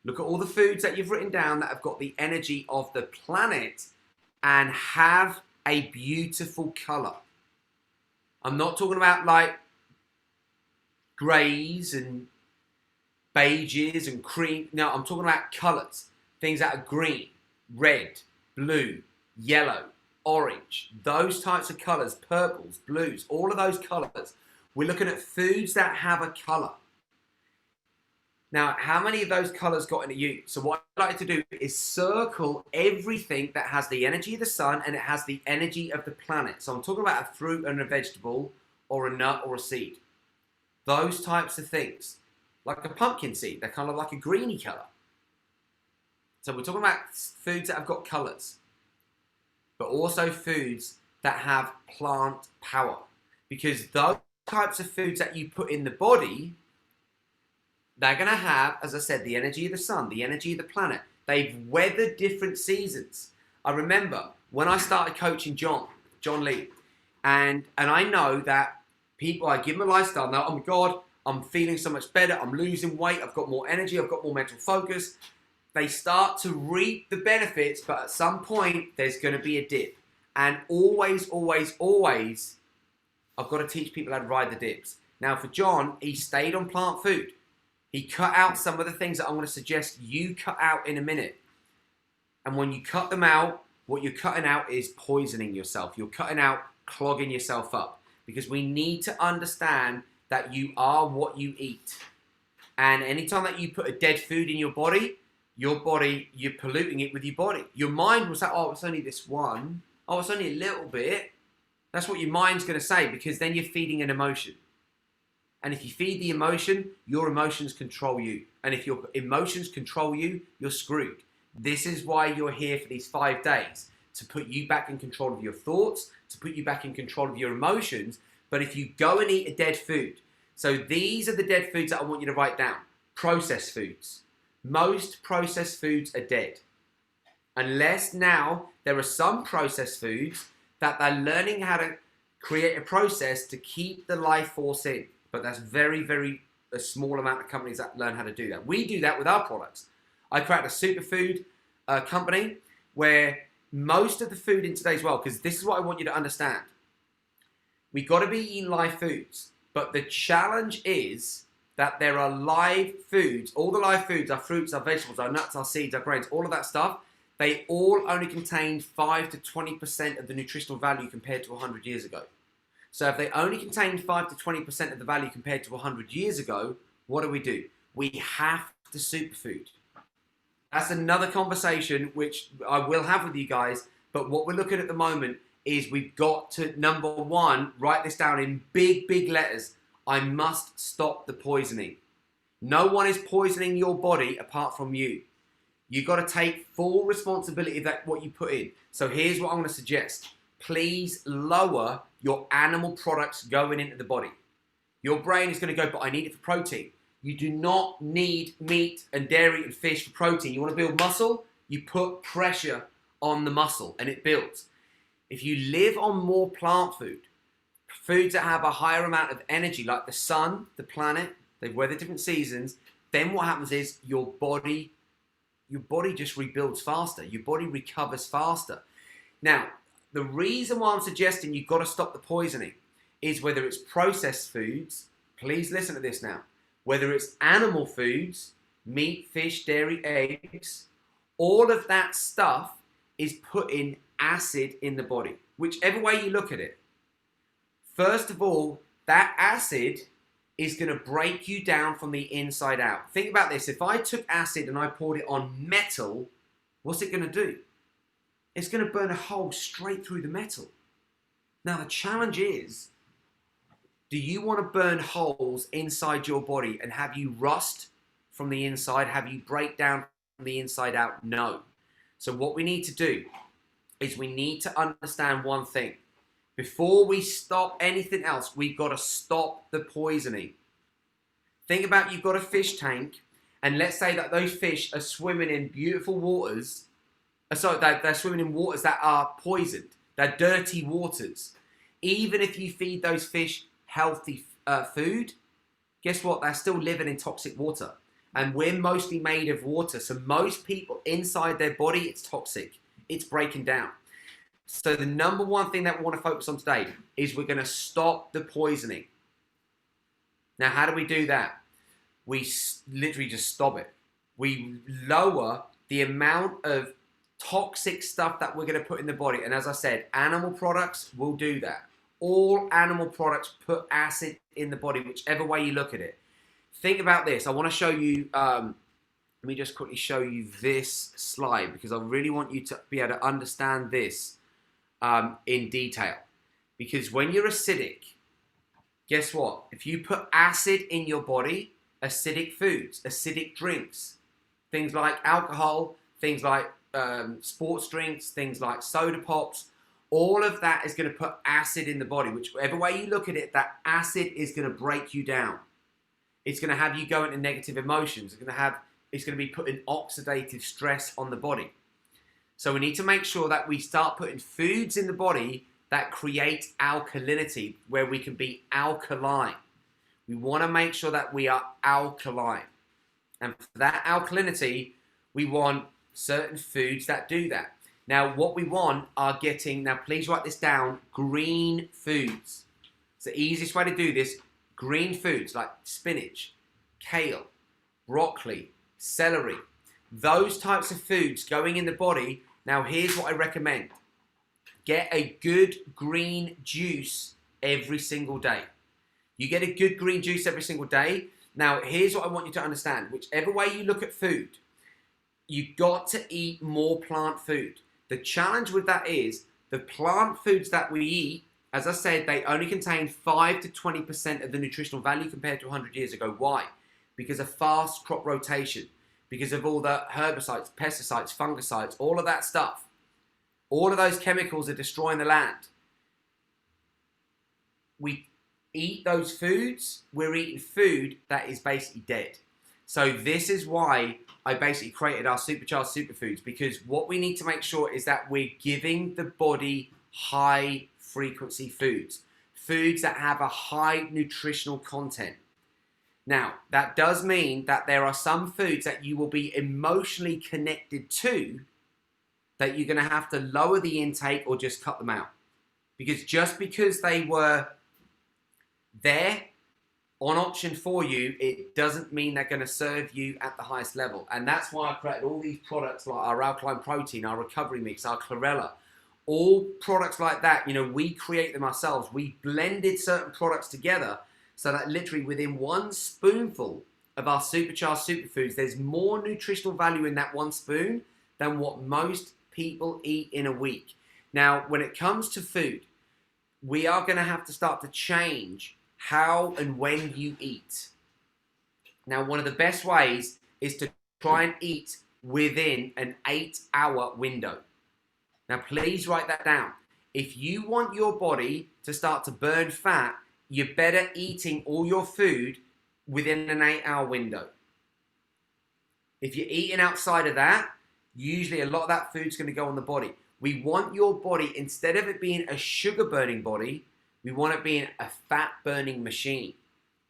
Look at all the foods that you've written down that have got the energy of the planet and have a beautiful color. I'm not talking about like grays and beiges and cream. No, I'm talking about colors. Things that are green, red, blue, yellow, orange. Those types of colors, purples, blues, all of those colors. We're looking at foods that have a color. Now, how many of those colors got into you? So what I'd like to do is circle everything that has the energy of the sun and it has the energy of the planet. So I'm talking about a fruit and a vegetable or a nut or a seed. Those types of things. Like a pumpkin seed, they're kind of like a greeny color. So we're talking about foods that have got colors, but also foods that have plant power. Because those types of foods that you put in the body, they're going to have, as I said, the energy of the sun, the energy of the planet. They've weathered different seasons. I remember when I started coaching John Lee, and I know that people, I give them a lifestyle now, oh my God, I'm feeling so much better, I'm losing weight, I've got more energy, I've got more mental focus. They start to reap the benefits, but at some point, there's going to be a dip. And always, always, always, I've got to teach people how to ride the dips. Now, for John, he stayed on plant food. He cut out some of the things that I'm going to suggest you cut out in a minute. And when you cut them out, what you're cutting out is poisoning yourself. You're cutting out clogging yourself up. Because we need to understand that you are what you eat. And anytime that you put a dead food in your body, you're polluting it with your body. Your mind will say, oh, it's only this one. Oh, it's only a little bit. That's what your mind's going to say, because then you're feeding an emotion. And if you feed the emotion, your emotions control you. And if your emotions control you, you're screwed. This is why you're here for these 5 days, to put you back in control of your thoughts, to put you back in control of your emotions. But if you go and eat a dead food, so these are the dead foods that I want you to write down. Processed foods. Most processed foods are dead. Unless now there are some processed foods that they're learning how to create a process to keep the life force in. But that's very, very a small amount of companies that learn how to do that. We do that with our products. I created a superfood company where most of the food in today's world, because this is what I want you to understand. We got to be eating live foods. But the challenge is that there are live foods. All the live foods, our fruits, our vegetables, our nuts, our seeds, our grains, all of that stuff, they all only contain 5 to 20% of the nutritional value compared to 100 years ago. So if they only contain 5 to 20% of the value compared to 100 years ago, what do? We have to superfood. That's another conversation which I will have with you guys. But what we're looking at the moment is we've got to, number one, write this down in big, big letters. I must stop the poisoning. No one is poisoning your body apart from you. You've got to take full responsibility of that, what you put in. So here's what I'm going to suggest. Please lower your animal products going into the body. Your brain is going to go, but I need it for protein. You do not need meat and dairy and fish for protein. You want to build muscle? You put pressure on the muscle and it builds. If you live on more plant food, foods that have a higher amount of energy, like the sun, the planet, they weather different seasons, then what happens is your body just rebuilds faster. Your body recovers faster. Now, the reason why I'm suggesting you've got to stop the poisoning is whether it's processed foods, please listen to this now, whether it's animal foods, meat, fish, dairy, eggs, all of that stuff is putting acid in the body, whichever way you look at it. First of all, that acid is going to break you down from the inside out. Think about this. If I took acid and I poured it on metal, what's it going to do? It's going to burn a hole straight through the metal. Now, the challenge is, do you want to burn holes inside your body and have you rust from the inside? Have you break down from the inside out? No. So what we need to do is we need to understand one thing. Before we stop anything else, we've got to stop the poisoning. Think about, you've got a fish tank, and let's say that those fish are swimming in beautiful waters. They're swimming in waters that are poisoned. They're dirty waters. Even if you feed those fish healthy food, guess what? They're still living in toxic water. And we're mostly made of water. So most people inside their body, it's toxic. It's breaking down. So the number one thing that we want to focus on today is we're going to stop the poisoning. Now, how do we do that? We literally just stop it. We lower the amount of toxic stuff that we're going to put in the body. And as I said, animal products will do that. All animal products put acid in the body, whichever way you look at it. Think about this. I want to show you, let me just quickly show you this slide, because I really want you to be able to understand this in detail. Because when you're acidic, guess what? If you put acid in your body, acidic foods, acidic drinks, things like alcohol, things like sports drinks, things like soda pops, all of that is going to put acid in the body. Whichever way you look at it, that acid is going to break you down. It's going to have you go into negative emotions. It's going to be putting oxidative stress on the body. So we need to make sure that we start putting foods in the body that create alkalinity, where we can be alkaline. We want to make sure that we are alkaline. And for that alkalinity, we want certain foods that do that. Now, what we want are now please write this down, green foods. It's the easiest way to do this. Green foods like spinach, kale, broccoli, celery, those types of foods going in the body. Now, here's what I recommend. Get a good green juice every single day. You get a good green juice every single day. Now, here's what I want you to understand. Whichever way you look at food, you've got to eat more plant food. The challenge with that is the plant foods that we eat, as I said, they only contain 5 to 20% of the nutritional value compared to 100 years ago. Why? Because of fast crop rotation, because of all the herbicides, pesticides, fungicides, all of that stuff. All of those chemicals are destroying the land. We eat those foods, we're eating food that is basically dead. So this is why I basically created our Supercharged Superfoods, because what we need to make sure is that we're giving the body high frequency foods, foods that have a high nutritional content. Now, that does mean that there are some foods that you will be emotionally connected to that you're going to have to lower the intake or just cut them out. Because just because they were there on option for you, it doesn't mean they're going to serve you at the highest level. And that's why I created all these products like our Alkaline Protein, our Recovery Mix, our Chlorella, all products like that. You know, we create them ourselves. We blended certain products together so that literally within one spoonful of our Supercharged Superfoods, there's more nutritional value in that one spoon than what most people eat in a week. Now, when it comes to food, we are going to have to start to change how and when you eat. Now, one of the best ways is to try and eat within an 8-hour window. Now, please write that down. If you want your body to start to burn fat, you're better eating all your food within an 8-hour window. If you're eating outside of that, usually a lot of that food's going to go on the body. We want your body, instead of it being a sugar burning body, We want it being a fat burning machine.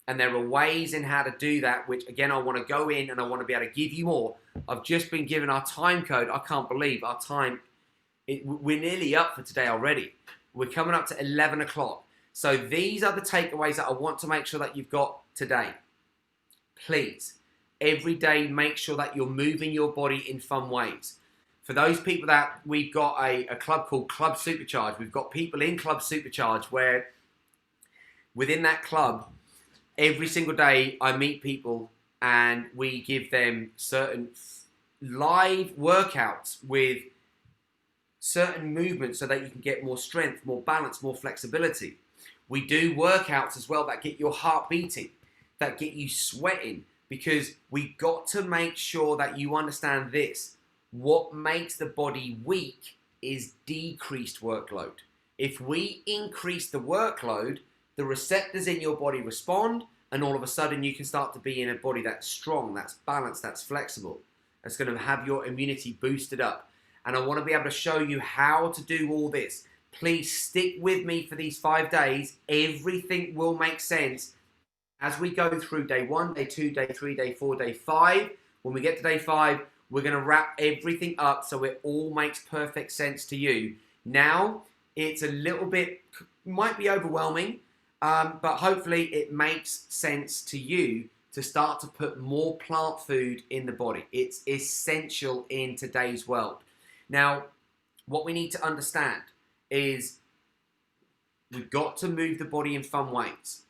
And there are ways in how to do that, which again, I want to go in and I want to be able to give you more. I've just been given our time code. I can't believe our time. We're nearly up for today already. We're coming up to 11 o'clock. So these are the takeaways that I want to make sure that you've got today. Please, every day, make sure that you're moving your body in fun ways. For those people that we've got a club called Club Supercharge, we've got people in Club Supercharge where within that club, every single day I meet people and we give them certain live workouts with certain movements so that you can get more strength, more balance, more flexibility. We do workouts as well that get your heart beating, that get you sweating, because we got to make sure that you understand this. What makes the body weak is decreased workload. If we increase the workload, the receptors in your body respond, and all of a sudden you can start to be in a body that's strong, that's balanced, that's flexible. That's going to have your immunity boosted up. And I want to be able to show you how to do all this. Please stick with me for these 5 days. Everything will make sense as we go through day 1, day 2, day 3, day 4, day 5. When we get to day 5, we're going to wrap everything up so it all makes perfect sense to you. Now, it's a little bit, might be overwhelming, but hopefully it makes sense to you to start to put more plant food in the body. It's essential in today's world. Now, what we need to understand is we've got to move the body in fun ways.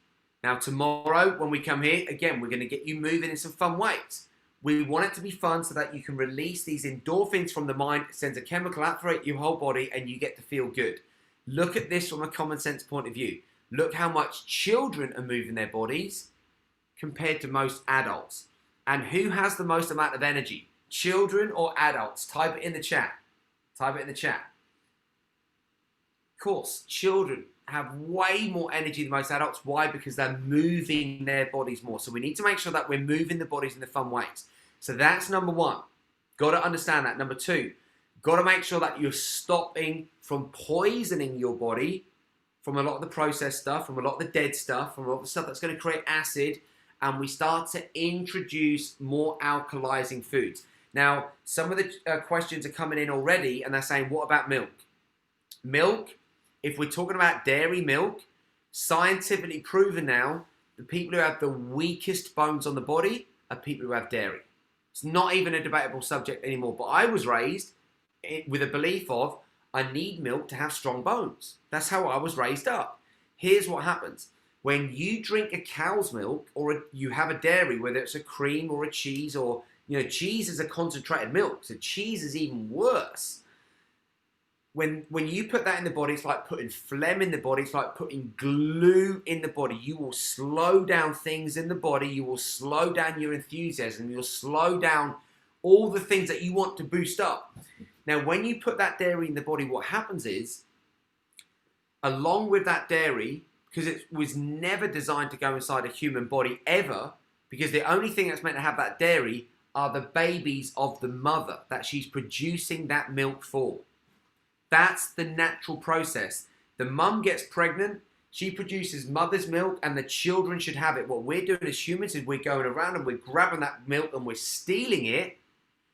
Now, tomorrow when we come here, again, we're going to get you moving in some fun ways. We want it to be fun so that you can release these endorphins from the mind. It sends a chemical out throughout your whole body and you get to feel good. Look at this from a common sense point of view. Look how much children are moving their bodies compared to most adults. And who has the most amount of energy? Children or adults? Type it in the chat. Type it in the chat. Of course, children have way more energy than most adults. Why? Because they're moving their bodies more. So we need to make sure that we're moving the bodies in the fun ways. So that's number 1. Got to understand that. Number 2, got to make sure that you're stopping from poisoning your body from a lot of the processed stuff, from a lot of the dead stuff, from a lot of the stuff that's going to create acid, and we start to introduce more alkalizing foods. Now, some of the questions are coming in already, and they're saying, what about milk? Milk, if we're talking about dairy milk, scientifically proven now, the people who have the weakest bones on the body are people who have dairy. It's not even a debatable subject anymore, but I was raised with a belief of, I need milk to have strong bones. That's how I was raised up. Here's what happens. When you drink a cow's milk or you have a dairy, whether it's a cream or a cheese or, cheese is a concentrated milk. So cheese is even worse. When you put that in the body, it's like putting phlegm in the body. It's like putting glue in the body. You will slow down things in the body. You will slow down your enthusiasm. You'll slow down all the things that you want to boost up. Now, when you put that dairy in the body, what happens is, along with that dairy, because it was never designed to go inside a human body ever, because the only thing that's meant to have that dairy are the babies of the mother that she's producing that milk for. That's the natural process. The mum gets pregnant, she produces mother's milk, and the children should have it. What we're doing as humans is we're going around and we're grabbing that milk and we're stealing it.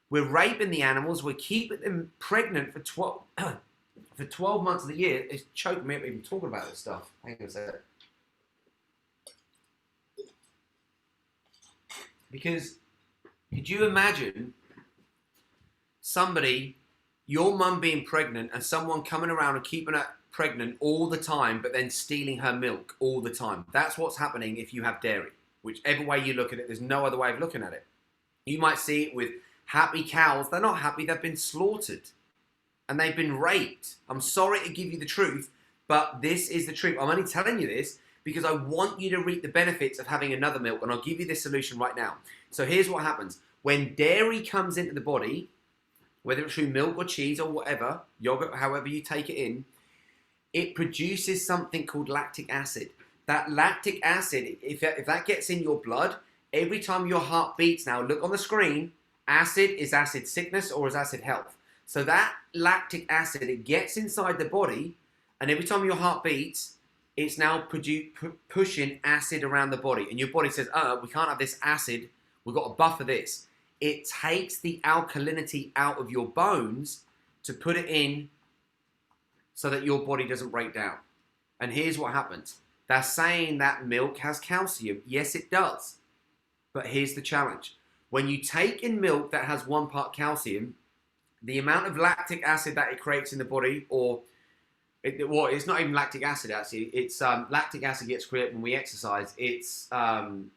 We're raping the animals. We're keeping them pregnant for 12 months of the year. It's choking me up even talking about this stuff. Hang on a second. Because could you imagine somebody, your mum being pregnant and someone coming around and keeping her pregnant all the time, but then stealing her milk all the time? That's what's happening if you have dairy. Whichever way you look at it, there's no other way of looking at it. You might see it with happy cows. They're not happy. They've been slaughtered and they've been raped. I'm sorry to give you the truth, but this is the truth. I'm only telling you this because I want you to reap the benefits of having another milk, and I'll give you this solution right now. So here's what happens. When dairy comes into the body, whether it's through milk or cheese or whatever, yogurt, however you take it in, it produces something called lactic acid. That lactic acid, if that gets in your blood, every time your heart beats, now look on the screen, acid is acid sickness or is acid health. So that lactic acid, it gets inside the body, and every time your heart beats, it's now pushing acid around the body. And your body says, we can't have this acid. We've got to buffer this. It takes the alkalinity out of your bones to put it in so that your body doesn't break down. And here's what happens. They're saying that milk has calcium. Yes, it does. But here's the challenge. When you take in milk that has 1 part calcium, the amount of lactic acid that it creates in the body, it's not even lactic acid actually. It's lactic acid gets created when we exercise. It's what's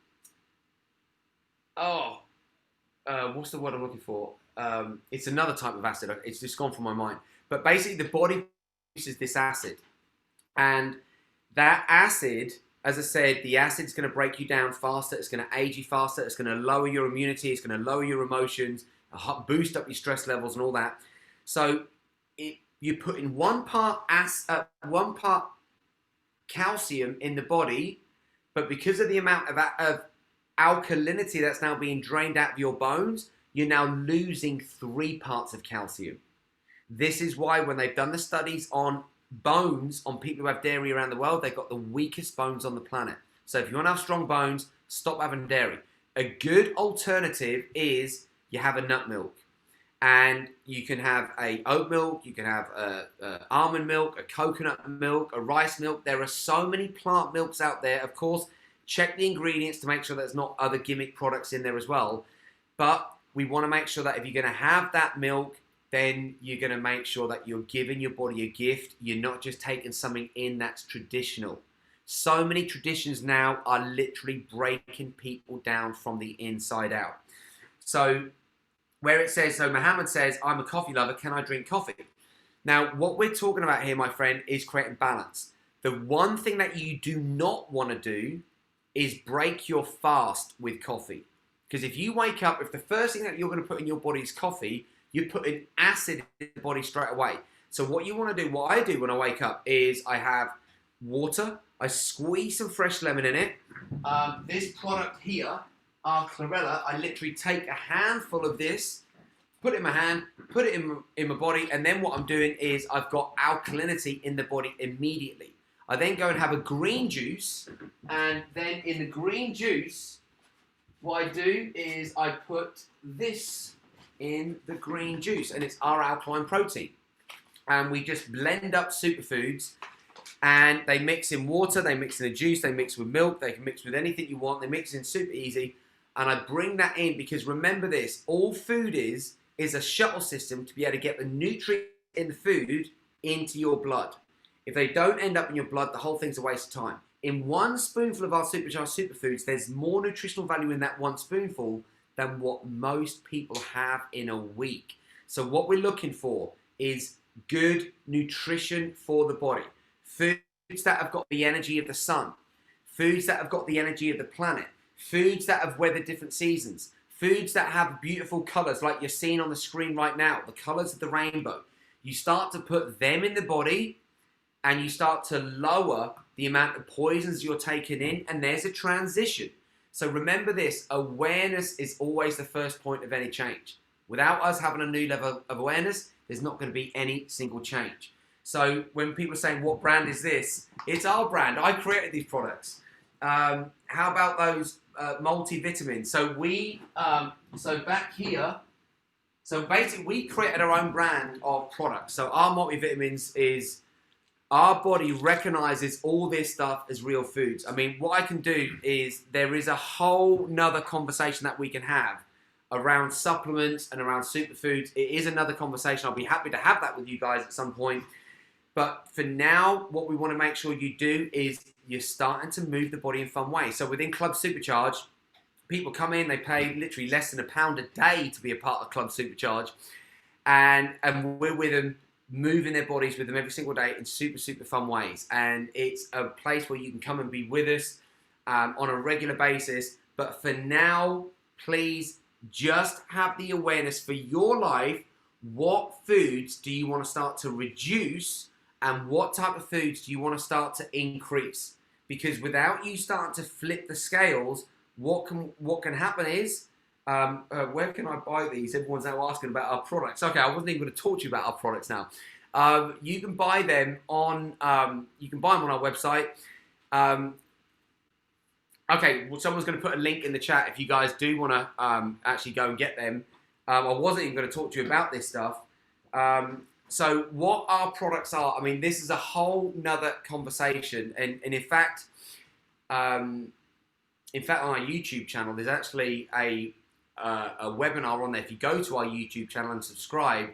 the word I'm looking for? It's another type of acid. It's just gone from my mind. But basically, the body produces this acid, and that acid, as I said, the acid's going to break you down faster. It's going to age you faster. It's going to lower your immunity. It's going to lower your emotions, boost up your stress levels, and all that. So you put in 1 part calcium in the body, but because of the amount of alkalinity that's now being drained out of your bones, you're now losing 3 parts of calcium. This is why when they've done the studies on bones on people who have dairy around the world, they've got the weakest bones on the planet. So if you want to have strong bones, stop having dairy. A good alternative is you have a nut milk. And you can have a oat milk, you can have a almond milk, a coconut milk, a rice milk. There are so many plant milks out there. Of course, check the ingredients to make sure there's not other gimmick products in there as well. But we want to make sure that if you're going to have that milk, then you're going to make sure that you're giving your body a gift. You're not just taking something in that's traditional. So many traditions now are literally breaking people down from the inside out. So where it says, so Muhammad says, I'm a coffee lover, can I drink coffee? Now, what we're talking about here, my friend, is creating balance. The one thing that you do not want to do is break your fast with coffee. Because if you wake up, if the first thing that you're going to put in your body is coffee, you're putting acid in the body straight away. So what you want to do, what I do when I wake up, is I have water, I squeeze some fresh lemon in it. This product here, our chlorella, I literally take a handful of this, put it in my hand, put it in my body, and then what I'm doing is I've got alkalinity in the body immediately. I then go and have a green juice, and then in the green juice, what I do is I put this in the green juice, and it's our alkaline protein. And we just blend up superfoods, and they mix in water, they mix in a juice, they mix with milk, they can mix with anything you want, they mix in super easy. And I bring that in because remember this, all food is a shuttle system to be able to get the nutrients in the food into your blood. If they don't end up in your blood, the whole thing's a waste of time. In 1 spoonful of our supercharged superfoods, there's more nutritional value in that 1 spoonful than what most people have in a week. So what we're looking for is good nutrition for the body. Foods that have got the energy of the sun. Foods that have got the energy of the planet. Foods that have weathered different seasons. Foods that have beautiful colors like you're seeing on the screen right now. The colors of the rainbow. You start to put them in the body and you start to lower the amount of poisons you're taking in, and there's a transition. So remember this, awareness is always the first point of any change. Without us having a new level of awareness, there's not going to be any single change. So when people are saying, what brand is this? It's our brand. I created these products. How about those multivitamins? So back here, so basically we created our own brand of products. So our multivitamins is, our body recognizes all this stuff as real foods. I mean, what I can do is there is a whole nother conversation that we can have around supplements and around superfoods. It is another conversation. I'll be happy to have that with you guys at some point. But for now, what we want to make sure you do is you're starting to move the body in fun ways. So within Club Supercharge, people come in, they pay literally less than £1 a day to be a part of Club Supercharge. And we're with them, moving their bodies with them every single day in super, super fun ways. And it's a place where you can come and be with us on a regular basis. But for now, please just have the awareness for your life. What foods do you want to start to reduce, and what type of foods do you want to start to increase? Because without you starting to flip the scales, what can happen is, where can I buy these? Everyone's now asking about our products. Okay, I wasn't even going to talk to you about our products now. You can buy them on our website. Okay, well, someone's going to put a link in the chat if you guys do want to actually go and get them. I wasn't even going to talk to you about this stuff. So what our products are, I mean, this is a whole nother conversation. And in fact, on our YouTube channel, there's actually a webinar on there. If you go to our YouTube channel and subscribe,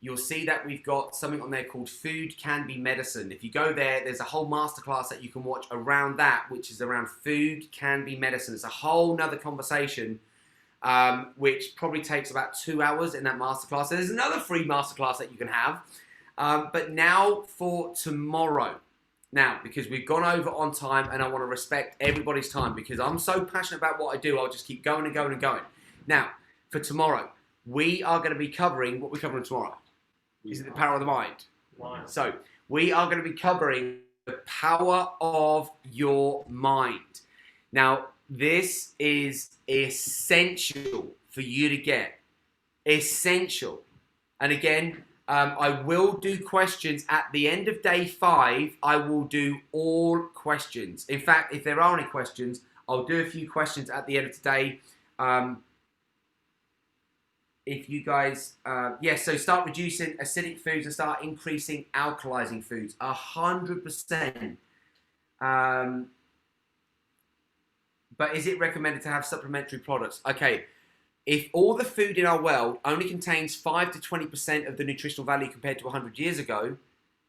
you'll see that we've got something on there called Food Can Be Medicine. If you go there, there's a whole masterclass that you can watch around that, which is around food can be medicine. It's a whole nother conversation, which probably takes about 2 hours in that masterclass. There's another free masterclass that you can have. But now for tomorrow. Now, because we've gone over on time and I want to respect everybody's time because I'm so passionate about what I do, I'll just keep going and going and going. Now, for tomorrow, we are going to be covering, what we're covering tomorrow? Is it the power of the mind? Wow. So we are going to be covering the power of your mind. Now, this is essential for you to get. Essential. And again, I will do questions at the end of day 5. I will do all questions. In fact, if there are any questions, I'll do a few questions at the end of today. If you guys, yes, so start reducing acidic foods and start increasing alkalizing foods, 100%. But is it recommended to have supplementary products? Okay, if all the food in our world only contains 5 to 20% of the nutritional value compared to 100 years ago,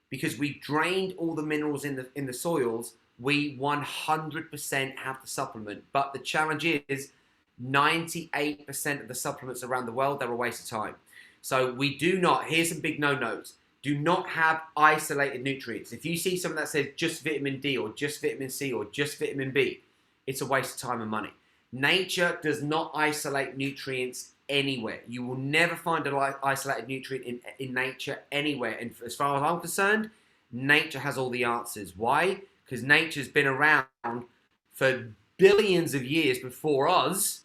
because we drained all the minerals in the soils, we 100% have to supplement. But the challenge is, 98% of the supplements around the world, they're a waste of time. So we do not, here's some big no-nos, do not have isolated nutrients. If you see something that says just vitamin D or just vitamin C or just vitamin B, it's a waste of time and money. Nature does not isolate nutrients anywhere. You will never find an isolated nutrient in nature anywhere. And as far as I'm concerned, nature has all the answers. Why? Because nature's been around for billions of years before us.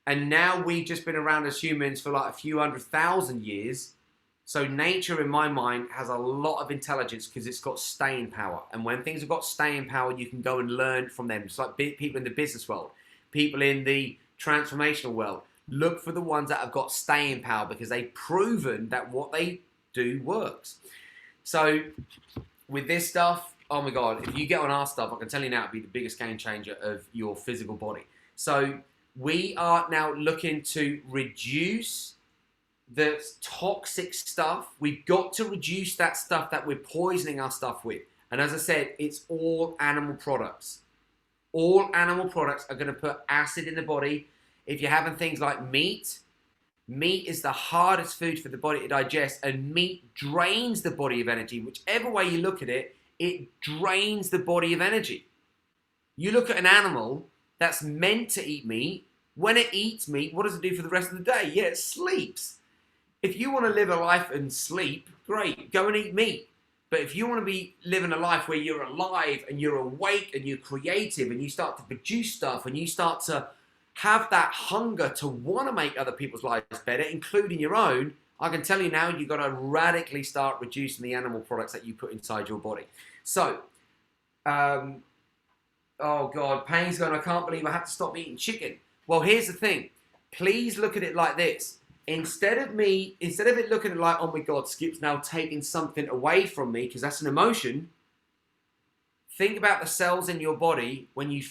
And now we've just been around as humans for like a few 100,000 years. So nature, in my mind, has a lot of intelligence because it's got staying power. And when things have got staying power, you can go and learn from them. It's like people in the business world, people in the transformational world. Look for the ones that have got staying power because they've proven that what they do works. So with this stuff, oh my God, if you get on our stuff, I can tell you now, it'd be the biggest game changer of your physical body. So we are now looking to reduce the toxic stuff. We've got to reduce that stuff that we're poisoning our stuff with. And as I said, it's all animal products. All animal products are going to put acid in the body. If you're having things like meat, meat is the hardest food for the body to digest, and meat drains the body of energy. Whichever way you look at it, it drains the body of energy. You look at an animal that's meant to eat meat. When it eats meat, what does it do for the rest of the day? Yeah, it sleeps. If you want to live a life and sleep, great, go and eat meat. But if you want to be living a life where you're alive and you're awake and you're creative and you start to produce stuff and you start to have that hunger to want to make other people's lives better, including your own, I can tell you now, you've got to radically start reducing the animal products that you put inside your body. So, oh God, Payne's going, I can't believe I have to stop eating chicken. Well, here's the thing. Please look at it like this. Instead of it looking at it like, oh my God, Skip's now taking something away from me, because that's an emotion, think about the cells in your body when you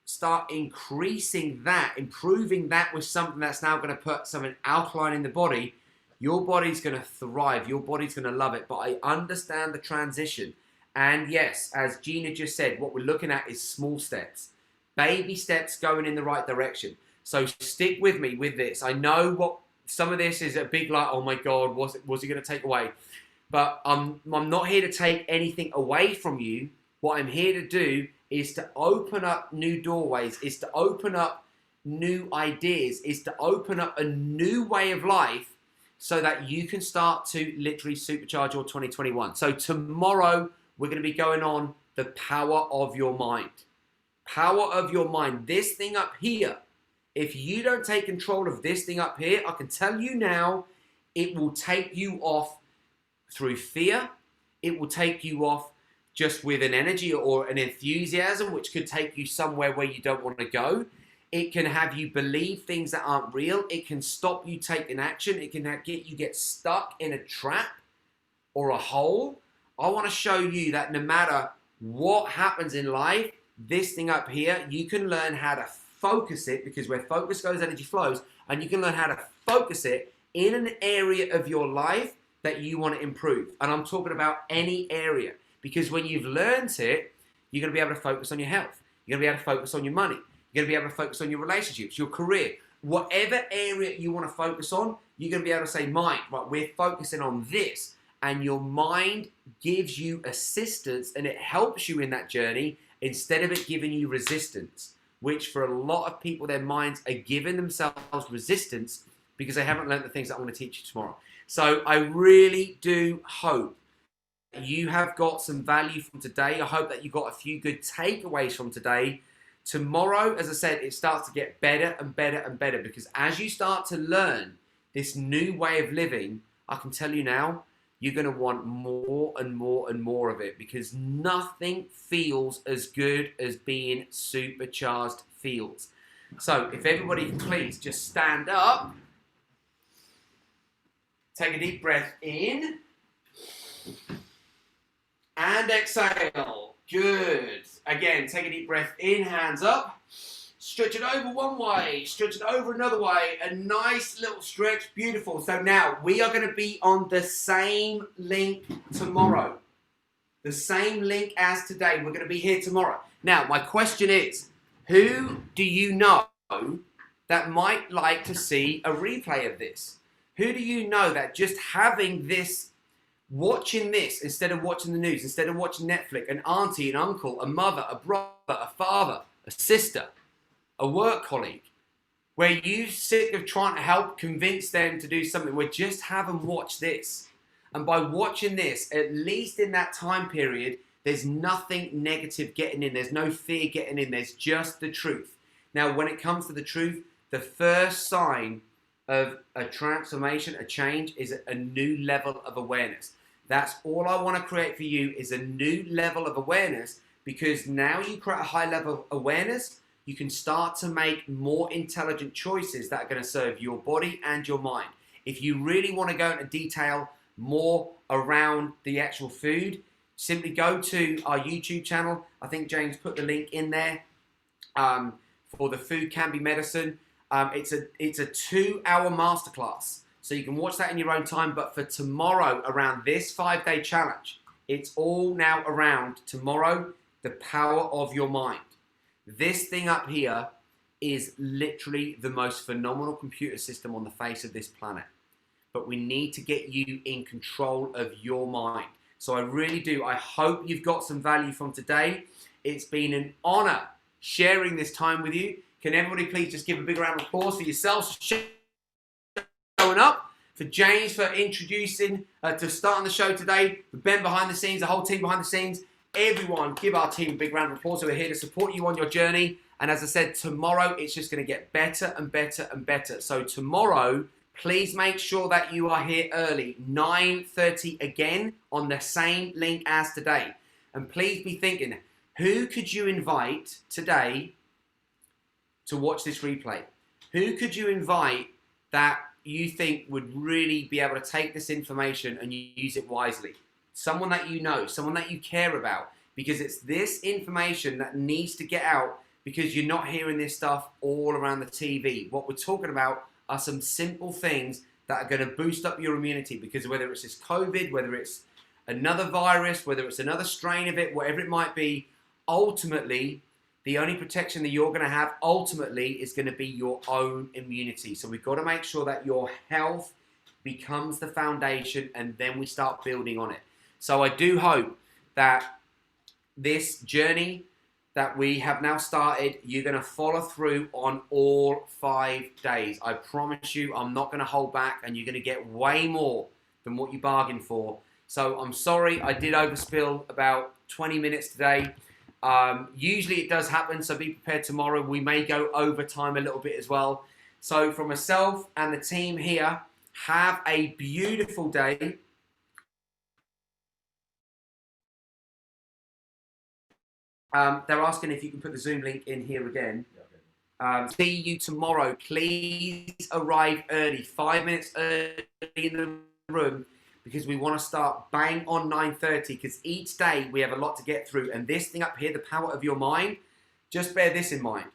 start increasing that, improving that with something that's now going to put something alkaline in the body. Your body's going to thrive. Your body's going to love it. But I understand the transition. And yes, as Gina just said, what we're looking at is small steps. Baby steps going in the right direction. So stick with me with this. I know what some of this is a big like, oh my God, was he going to take away? But I'm not here to take anything away from you. What I'm here to do is to open up new doorways, is to open up new ideas, is to open up a new way of life so that you can start to literally supercharge your 2021. So tomorrow we're going to be going on the power of your mind. Power of your mind. This thing up here, if you don't take control of this thing up here, I can tell you now, it will take you off through fear. It will take you off just with an energy or an enthusiasm, which could take you somewhere where you don't want to go. It can have you believe things that aren't real. It can stop you taking action. It can get stuck in a trap or a hole. I want to show you that no matter what happens in life, this thing up here, you can learn how to focus it, because where focus goes, energy flows, and you can learn how to focus it in an area of your life that you want to improve. And I'm talking about any area, because when you've learned it, you're going to be able to focus on your health. You're going to be able to focus on your money. You're going to be able to focus on your relationships, your career. Whatever area you want to focus on, you're going to be able to say, mind, right, we're focusing on this. And your mind gives you assistance and it helps you in that journey instead of it giving you resistance, which for a lot of people, their minds are giving themselves resistance because they haven't learned the things that I'm going to teach you tomorrow. So I really do hope you have got some value from today. I hope that you got a few good takeaways from today. Tomorrow, as I said, it starts to get better and better and better, because as you start to learn this new way of living, I can tell you now, you're going to want more and more and more of it, because nothing feels as good as being supercharged feels. So if everybody can please just stand up, take a deep breath in, and exhale. Good. Again, take a deep breath in, hands up. Stretch it over one way, stretch it over another way. A nice little stretch, beautiful. So now we are going to be on the same link tomorrow. The same link as today. We're going to be here tomorrow. Now, my question is, who do you know that might like to see a replay of this? Who do you know that just having this, watching this instead of watching the news, instead of watching Netflix, an auntie, an uncle, a mother, a brother, a father, a sister, a work colleague, where you sick of trying to help convince them to do something, where just have them watch this. And by watching this, at least in that time period, there's nothing negative getting in. There's no fear getting in. There's just the truth. Now, when it comes to the truth, the first sign of a transformation, a change, is a new level of awareness. That's all I want to create for you, is a new level of awareness, because now you create a high level of awareness, you can start to make more intelligent choices that are going to serve your body and your mind. If you really want to go into detail more around the actual food, simply go to our YouTube channel. I think James put the link in there for the Food Can Be Medicine. It's a 2-hour masterclass, so you can watch that in your own time. But for tomorrow, around this 5-day challenge, it's all now around tomorrow, the power of your mind. This thing up here is literally the most phenomenal computer system on the face of this planet. But we need to get you in control of your mind. So I really do. I hope you've got some value from today. It's been an honor sharing this time with you. Can everybody please just give a big round of applause for yourselves for showing up, for James for introducing, to starting the show today, for Ben behind the scenes, the whole team behind the scenes. Everyone, give our team a big round of applause. We're here to support you on your journey. And as I said, tomorrow it's just going to get better and better and better. So tomorrow, please make sure that you are here early, 9:30 again, on the same link as today. And please be thinking, who could you invite today to watch this replay? Who could you invite that you think would really be able to take this information and use it wisely? Someone that you know, someone that you care about, because it's this information that needs to get out, because you're not hearing this stuff all around the TV. What we're talking about are some simple things that are going to boost up your immunity, because whether it's this COVID, whether it's another virus, whether it's another strain of it, whatever it might be, ultimately, the only protection that you're going to have ultimately is going to be your own immunity. So we've got to make sure that your health becomes the foundation, and then we start building on it. So I do hope that this journey that we have now started, you're going to follow through on all 5 days. I promise you, I'm not going to hold back, and you're going to get way more than what you bargained for. So I'm sorry, I did overspill about 20 minutes today. Usually it does happen, so be prepared tomorrow. We may go over time a little bit as well. So from myself and the team here, have a beautiful day. They're asking if you can put the Zoom link in here again. See you tomorrow. Please arrive early, 5 minutes early in the room, because we want to start bang on 9:30, because each day we have a lot to get through. And this thing up here, the power of your mind, just bear this in mind.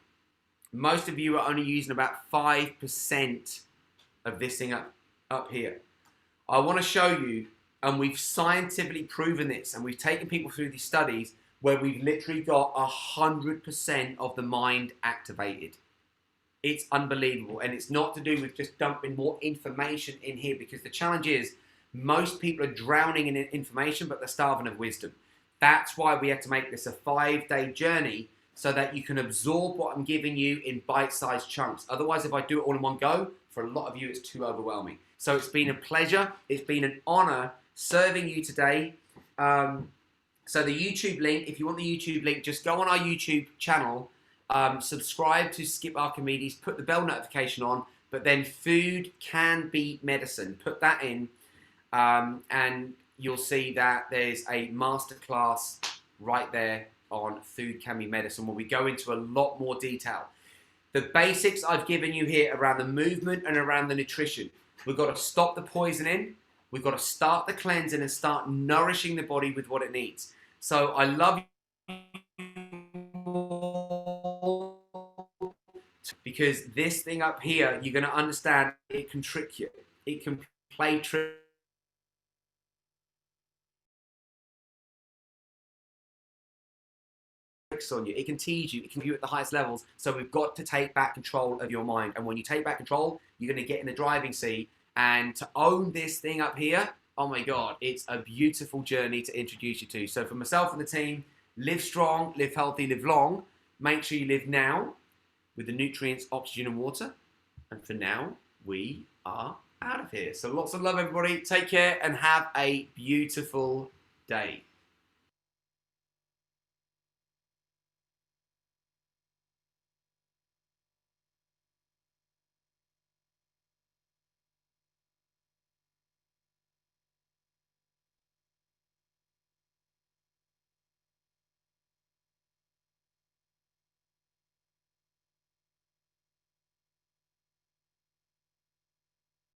Most of you are only using about 5% of this thing up here. I want to show you, and we've scientifically proven this, and we've taken people through these studies where we've literally got 100% of the mind activated. It's unbelievable. And it's not to do with just dumping more information in here, because the challenge is most people are drowning in information, but they're starving of wisdom. That's why we have to make this a 5-day journey, so that you can absorb what I'm giving you in bite-sized chunks. Otherwise, if I do it all in one go, for a lot of you, it's too overwhelming. So it's been a pleasure. It's been an honor serving you today. So the YouTube link, if you want the YouTube link, just go on our YouTube channel, subscribe to Skip Archimedes, put the bell notification on, but then food can be medicine. Put that in, and you'll see that there's a masterclass right there on food can be medicine, where we go into a lot more detail. The basics I've given you here around the movement and around the nutrition. We've got to stop the poisoning. We've got to start the cleansing and start nourishing the body with what it needs. So I love you, because this thing up here, you're going to understand, it can trick you. It can play tricks on you. It can tease you. It can view at the highest levels. So we've got to take back control of your mind. And when you take back control, you're going to get in the driving seat. And to own this thing up here, oh my God, it's a beautiful journey to introduce you to. So for myself and the team, live strong, live healthy, live long. Make sure you live now with the nutrients, oxygen and water. And for now, we are out of here. So lots of love, everybody. Take care and have a beautiful day.